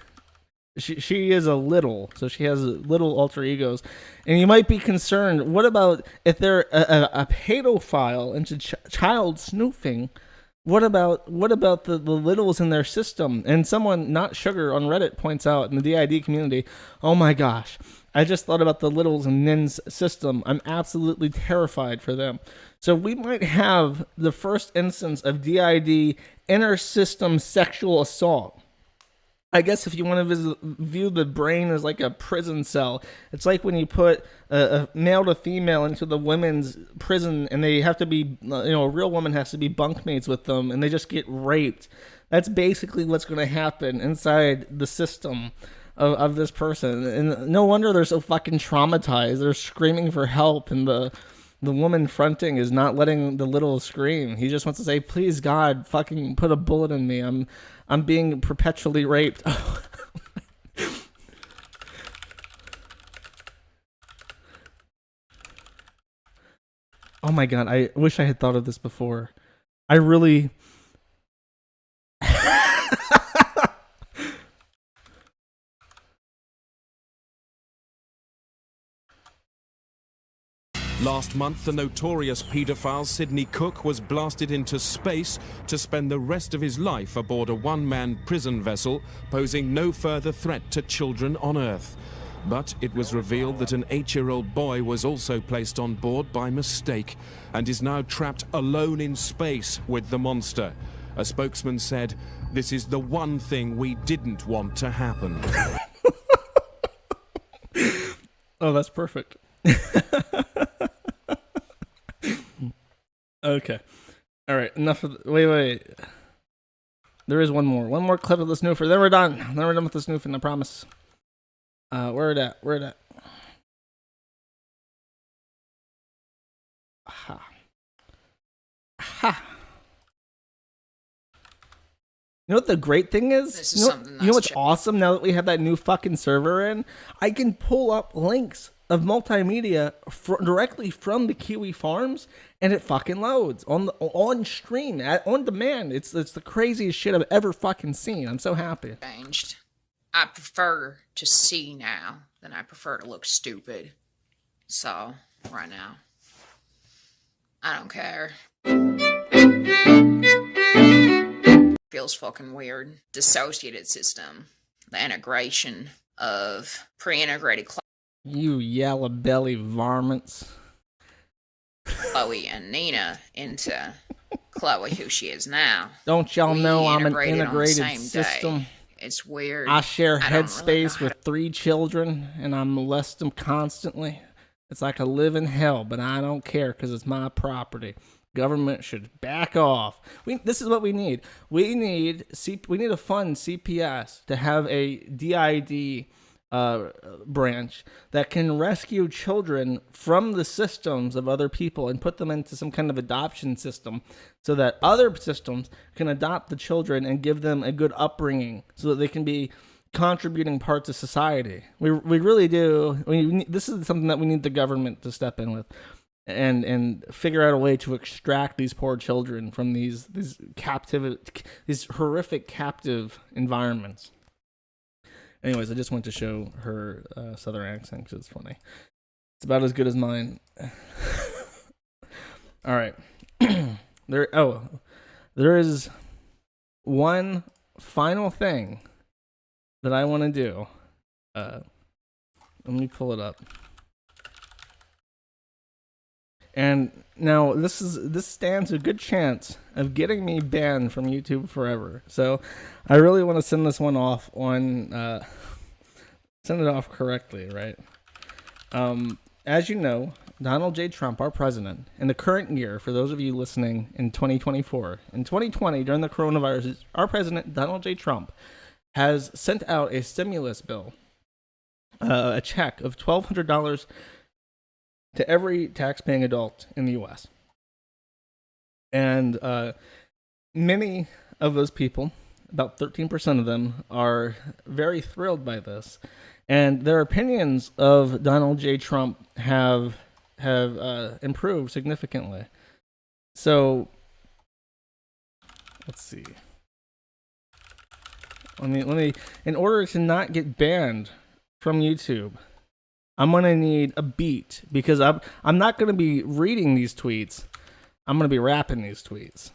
she is a little, so she has little alter egos, and you might be concerned. What about if they're a pedophile into child snoofing? What about the littles in their system? And someone, not Sugar, on Reddit points out in the DID community, oh my gosh, I just thought about the littles in Nin's system. I'm absolutely terrified for them. So we might have the first instance of DID inter-system sexual assault. I guess if you want to view the brain as like a prison cell, it's like when you put a male to female into the women's prison, and they have to be, a real woman has to be bunkmates with them, and they just get raped. That's basically what's going to happen inside the system of this person. And no wonder they're so fucking traumatized. They're screaming for help, and the woman fronting is not letting the little scream. He just wants to say, please, God, fucking put a bullet in me. I'm being perpetually raped. Oh my God, I wish I had thought of this before. I really... Last month, the notorious paedophile Sidney Cook was blasted into space to spend the rest of his life aboard a one-man prison vessel, posing no further threat to children on Earth. But it was revealed that an 8-year-old boy was also placed on board by mistake and is now trapped alone in space with the monster. A spokesman said, "This is the one thing we didn't want to happen." Oh, that's perfect. Okay. All right. Enough of wait. There is one more clip of the snoofer. Then we're done. Then we're done with the snoofing, I promise. Where it at? Ha. You know what the great thing is? You know what's awesome now that we have that new fucking server in? I can pull up links of multimedia directly from the Kiwi farms, and it fucking loads on stream, on demand. It's the craziest shit I've ever fucking seen. I'm so happy. Changed. I prefer to see now than I prefer to look stupid. So, right now, I don't care. Feels fucking weird. Dissociative system. The integration of pre-integrated You yellow belly varmints. Chloe and Nina into Chloe who she is now. Don't y'all know I'm an integrated on the system? Day. It's weird. I share really headspace with 3 children, and I molest them constantly. It's like I live in hell, but I don't care because it's my property. Government should back off. This is what we need. We need a fund CPS to have a DID branch that can rescue children from the systems of other people and put them into some kind of adoption system so that other systems can adopt the children and give them a good upbringing so that they can be contributing parts of society. We really do. This is something that we need the government to step in with and figure out a way to extract these poor children from these horrific captive environments. Anyways, I just want to show her southern accent because it's funny. It's about as good as mine. All right. There is one final thing that I want to do. Let me pull it up. And now this stands a good chance of getting me banned from YouTube forever. So I really want to send this one off on send it off correctly, right? As you know, Donald J. Trump, our president, in the current year, for those of you listening in 2024, in 2020 during the coronavirus, our president, Donald J. Trump, has sent out a stimulus bill, a check of $1,200 to every tax-paying adult in the U.S. And many of those people, about 13% of them, are very thrilled by this. And their opinions of Donald J. Trump have improved significantly. So, let's see. Let me. In order to not get banned from YouTube, I'm gonna need a beat because I'm not gonna be reading these tweets. I'm gonna be rapping these tweets.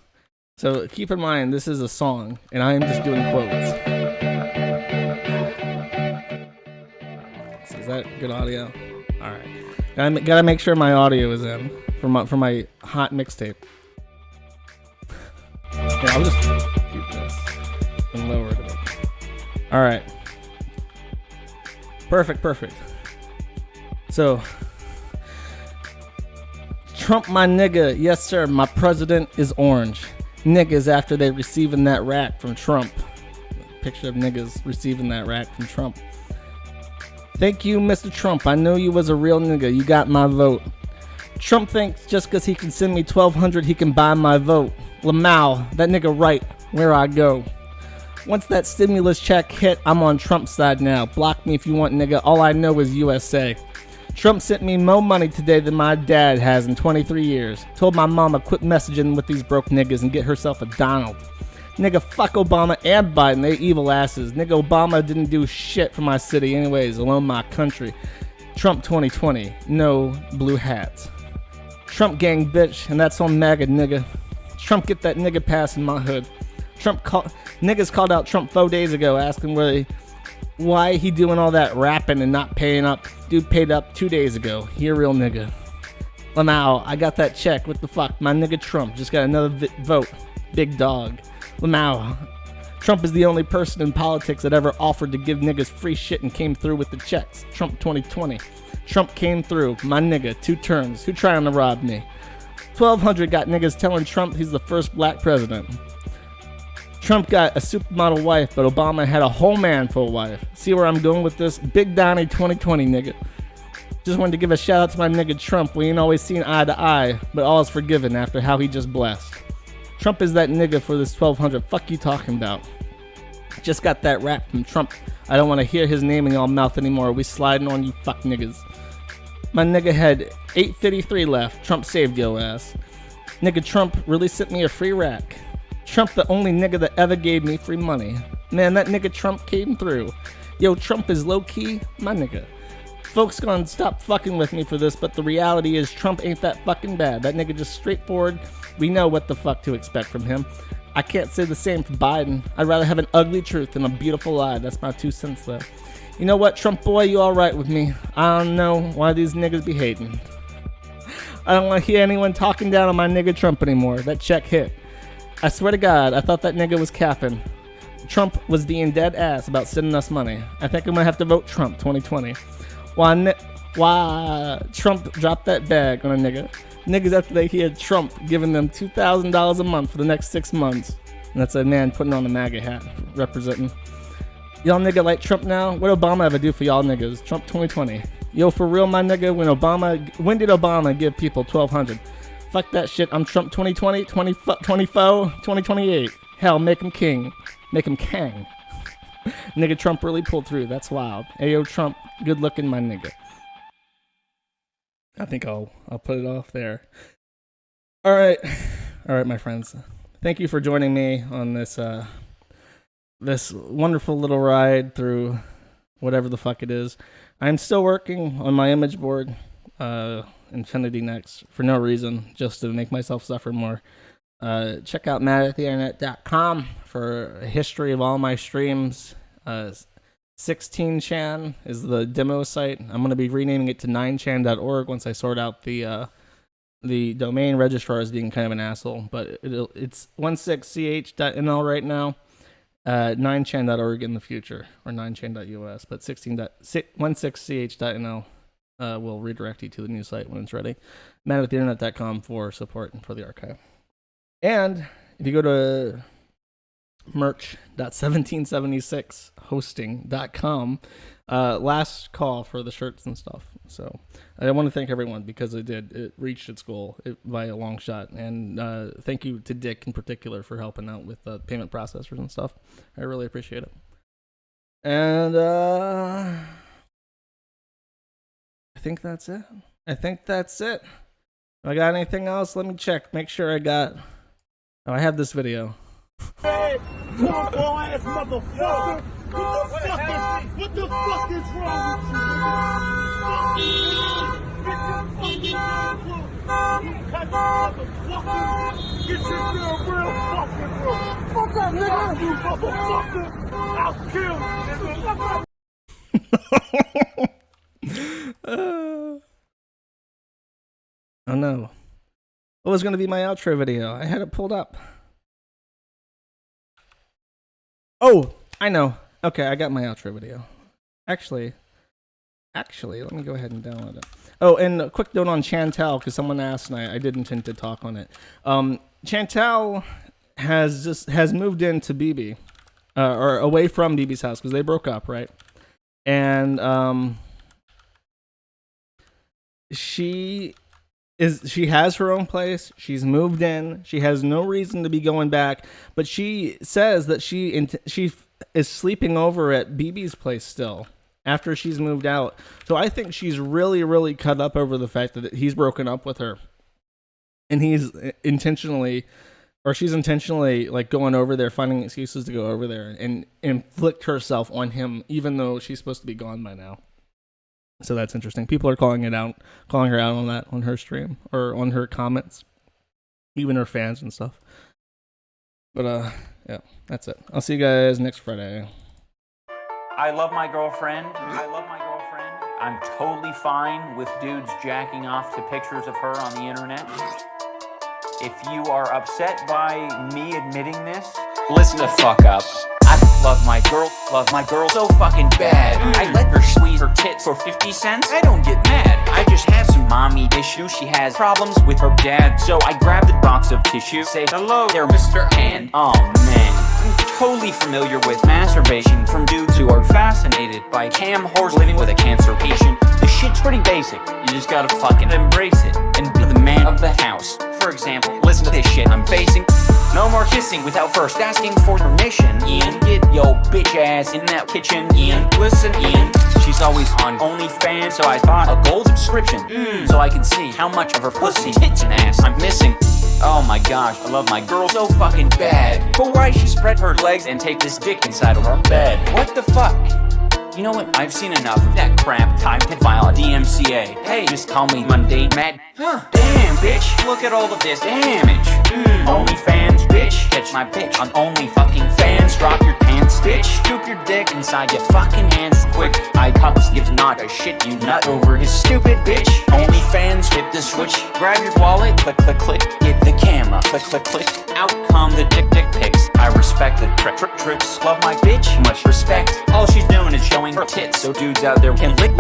So keep in mind this is a song, and I am just doing quotes. So is that good audio? All right. Gotta make sure my audio is in for my hot mixtape. Yeah, I'll just do this and lower it a bit. All right. Perfect. So, Trump, my nigga, yes sir, my president is orange. Niggas after they receiving that rack from Trump. Picture of niggas receiving that rack from Trump. Thank you, Mr. Trump. I know you was a real nigga. You got my vote. Trump thinks just because he can send me $1,200, he can buy my vote. Lamau, that nigga right where I go. Once that stimulus check hit, I'm on Trump's side now. Block me if you want, nigga. All I know is USA. Trump sent me more money today than my dad has in 23 years. Told my mama quit messaging with these broke niggas and get herself a Donald. Nigga, fuck Obama and Biden, they evil asses. Nigga, Obama didn't do shit for my city anyways, alone my country. Trump 2020, no blue hats. Trump gang bitch, and that's on MAGA nigga. Trump get that nigga pass in my hood. Niggas called out Trump 4 days ago asking why he doing all that rapping and not paying up. Dude paid up 2 days ago. He a real nigga. Lamau, I got that check. What the fuck? My nigga Trump just got another vote. Big dog. Lamau. Trump is the only person in politics that ever offered to give niggas free shit and came through with the checks. Trump 2020. Trump came through. My nigga. 2 terms. Who trying to rob me? 1,200 got niggas telling Trump he's the first black president. Trump got a supermodel wife, but Obama had a whole man for a wife. See where I'm going with this? Big Donnie 2020, nigga. Just wanted to give a shout out to my nigga Trump. We ain't always seen eye to eye, but all is forgiven after how he just blessed. Trump is that nigga for this 1,200. Fuck you talking about? Just got that rap from Trump. I don't want to hear his name in y'all mouth anymore. We sliding on you fuck niggas. My nigga had 853 left. Trump saved yo ass. Nigga Trump really sent me a free rack. Trump the only nigga that ever gave me free money. Man, that nigga Trump came through. Yo, Trump is low-key my nigga. Folks gonna stop fucking with me for this, but the reality is Trump ain't that fucking bad. That nigga just straightforward. We know what the fuck to expect from him. I can't say the same for Biden. I'd rather have an ugly truth than a beautiful lie. That's my 2 cents though. You know what, Trump boy, you alright with me. I don't know why these niggas be hating. I don't want to hear anyone talking down on my nigga Trump anymore. That check hit. I swear to God, I thought that nigga was capping. Trump was being dead ass about sending us money. I think I'm gonna have to vote Trump 2020. Why Trump dropped that bag on a nigga? Niggas after they hear Trump giving them $2,000 a month for the next 6 months. And that's a man putting on a MAGA hat, representing. Y'all nigga like Trump now? What Obama ever do for y'all niggas? Trump 2020. Yo, for real, my nigga, when did Obama give people $1,200? Fuck that shit. I'm Trump 2020, 2024, 2028. Hell, make him king. Make him kang. Nigga Trump really pulled through. That's wild. Ayo, Trump, good looking, my nigga. I think I'll put it off there. All right, my friends. Thank you for joining me on this this wonderful little ride through whatever the fuck it is. I'm still working on my image board. Infinity Next for no reason, just to make myself suffer more. Check out madattheinternet.com for a history of all my streams. 16chan is the demo site. I'm going to be renaming it to 9chan.org once I sort out the domain registrar is being kind of an asshole, but it's 16ch.nl right now. 9chan.org in the future, or 9chan.us, but 16ch.nl will redirect you to the new site when it's ready. madattheinternet.com for support and for the archive. And if you go to merch.1776hosting.com. Last call for the shirts and stuff. So I want to thank everyone because it reached its goal by a long shot. And thank you to Dick in particular for helping out with the payment processors and stuff. I really appreciate it. And I think that's it. If I got anything else, let me check. Make sure I got... Oh, I have this video. Hey, ass motherfucker! What the fuck is wrong with you? Get your girl real fucking real. Fuck that nigga, you motherfucker! I'll kill you, nigga. Oh no. What was going to be my outro video? I had it pulled up. Oh, I know. Okay, I got my outro video. Actually, let me go ahead and download it. Oh, and a quick note on Chantal, because someone asked and I did intend to talk on it. Chantal has moved into BB, or away from BB's house, because they broke up, right? And she has her own place. She's moved in. She has no reason to be going back, but she says that she is sleeping over at BB's place still after she's moved out. So I think she's really, really cut up over the fact that he's broken up with her, and she's intentionally like going over there, finding excuses to go over there and inflict herself on him, even though she's supposed to be gone by now. So that's interesting. People are calling her out on that, on her stream or on her comments, even her fans and stuff. But yeah, that's it. I'll see you guys next Friday. I love my girlfriend. I'm totally fine with dudes jacking off to pictures of her on the internet. If you are upset by me admitting this, listen the fuck up. I love my girl so fucking bad. I let her squeeze her tit for 50 cents. I don't get mad. I just have some mommy issues. She has problems with her dad. So I grab the box of tissue, say, hello there, Mr. Hand. Oh man, I'm totally familiar with masturbation from dudes who are fascinated by cam whores living with a cancer patient. This shit's pretty basic. You just gotta fucking embrace it and be the man of the house. For example, listen to this shit I'm facing. No more kissing without first asking for permission. Ian, get yo bitch ass in that kitchen. Ian, listen, Ian. She's always on OnlyFans, so I bought a gold subscription so I can see how much of her pussy, tits, and ass I'm missing. Oh my gosh, I love my girl so fucking bad. But why she spread her legs and take this dick inside of her bed? What the fuck? You know what? I've seen enough of that crap. Time to file a DMCA. Hey, just call me mundane mad. Damn, bitch. Look at all of this damage. OnlyFans, bitch. Catch my bitch on Only fucking fans. Drop your pants, bitch. Scoop your dick inside your fucking hands quick. iDubbbz gives not a shit. You nut over his stupid bitch. OnlyFans, hit the switch. Grab your wallet. Click, click, click. Get the camera. Click, click, click. Out come the dick pics. I respect the tricks. Love my bitch. Much respect. All she's doing is showing her tits, so dudes out there can lick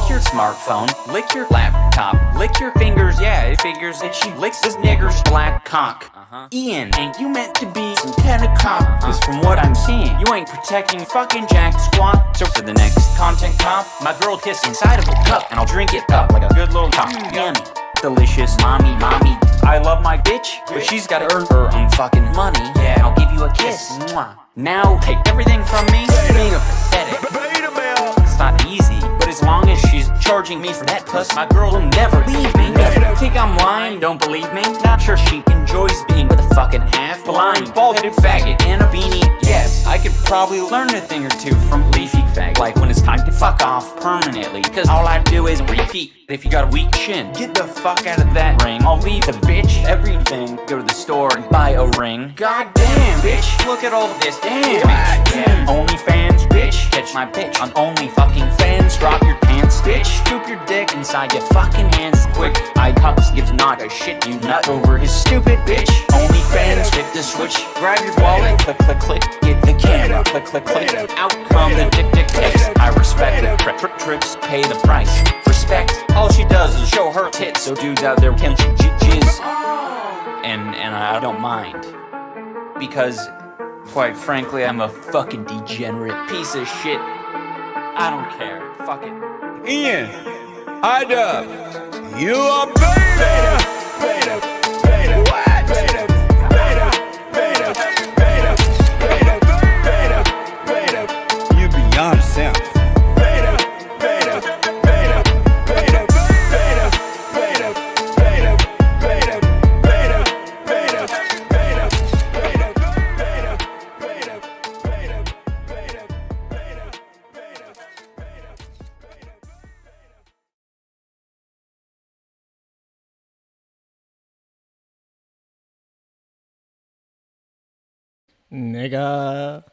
your smartphone, lick your laptop, lick your fingers. Yeah, it figures that she licks this nigger's black cock. Ian, ain't you meant to be some kind of cop? Cause from what I'm seeing, you ain't protecting fucking jack squat. So for the next content cop, my girl kiss inside of a cup, and I'll drink it up like a good little cop. Yummy, delicious, mommy. I love my bitch, but she's gotta earn her own fucking money. Yeah, I'll give you a kiss. Mwah. Now take everything from me, being a pathetic. It's not easy, but as long as she's charging me for that puss, my girl will never leave me. Never. Think I'm lying, don't believe me? Not sure she enjoys being with a fucking half-blind, bald-headed faggot and a beanie. Yes, I could probably learn a thing or two from leafy fag, like when it's time to fuck off permanently, cause all I do is repeat. If you got a weak shin, get the fuck out of that ring. I'll leave the bitch everything. Go to the store and buy a ring. God damn, bitch, look at all of this damage. Yeah, OnlyFans, bitch. Catch my bitch on Only fucking fans. Drop your pants, bitch. Scoop your dick inside your fucking hands quick. iDubbbz gives not a shit. You nut over his stupid bitch. OnlyFans, hit the switch. Grab your wallet. Click, click, click. Get the camera. Click, click, click. Out come the dick pics. I respect the tricks. Pay the price. Respect. All she does is show her tits, so dudes out there can jizz. And I don't mind. Because Quite frankly, I'm a fucking degenerate piece of shit. I don't care. Fuck it. Ian, iDubbbz, you are beta. Beta, beta, what? Beta, beta, beta, beta, beta, beta, beta. You beyond yourself. Beta, beta, beta, beta, beta, beta, beta, beta, beta, beta, beta, beta, beta, beta, beta, beta, Nigga.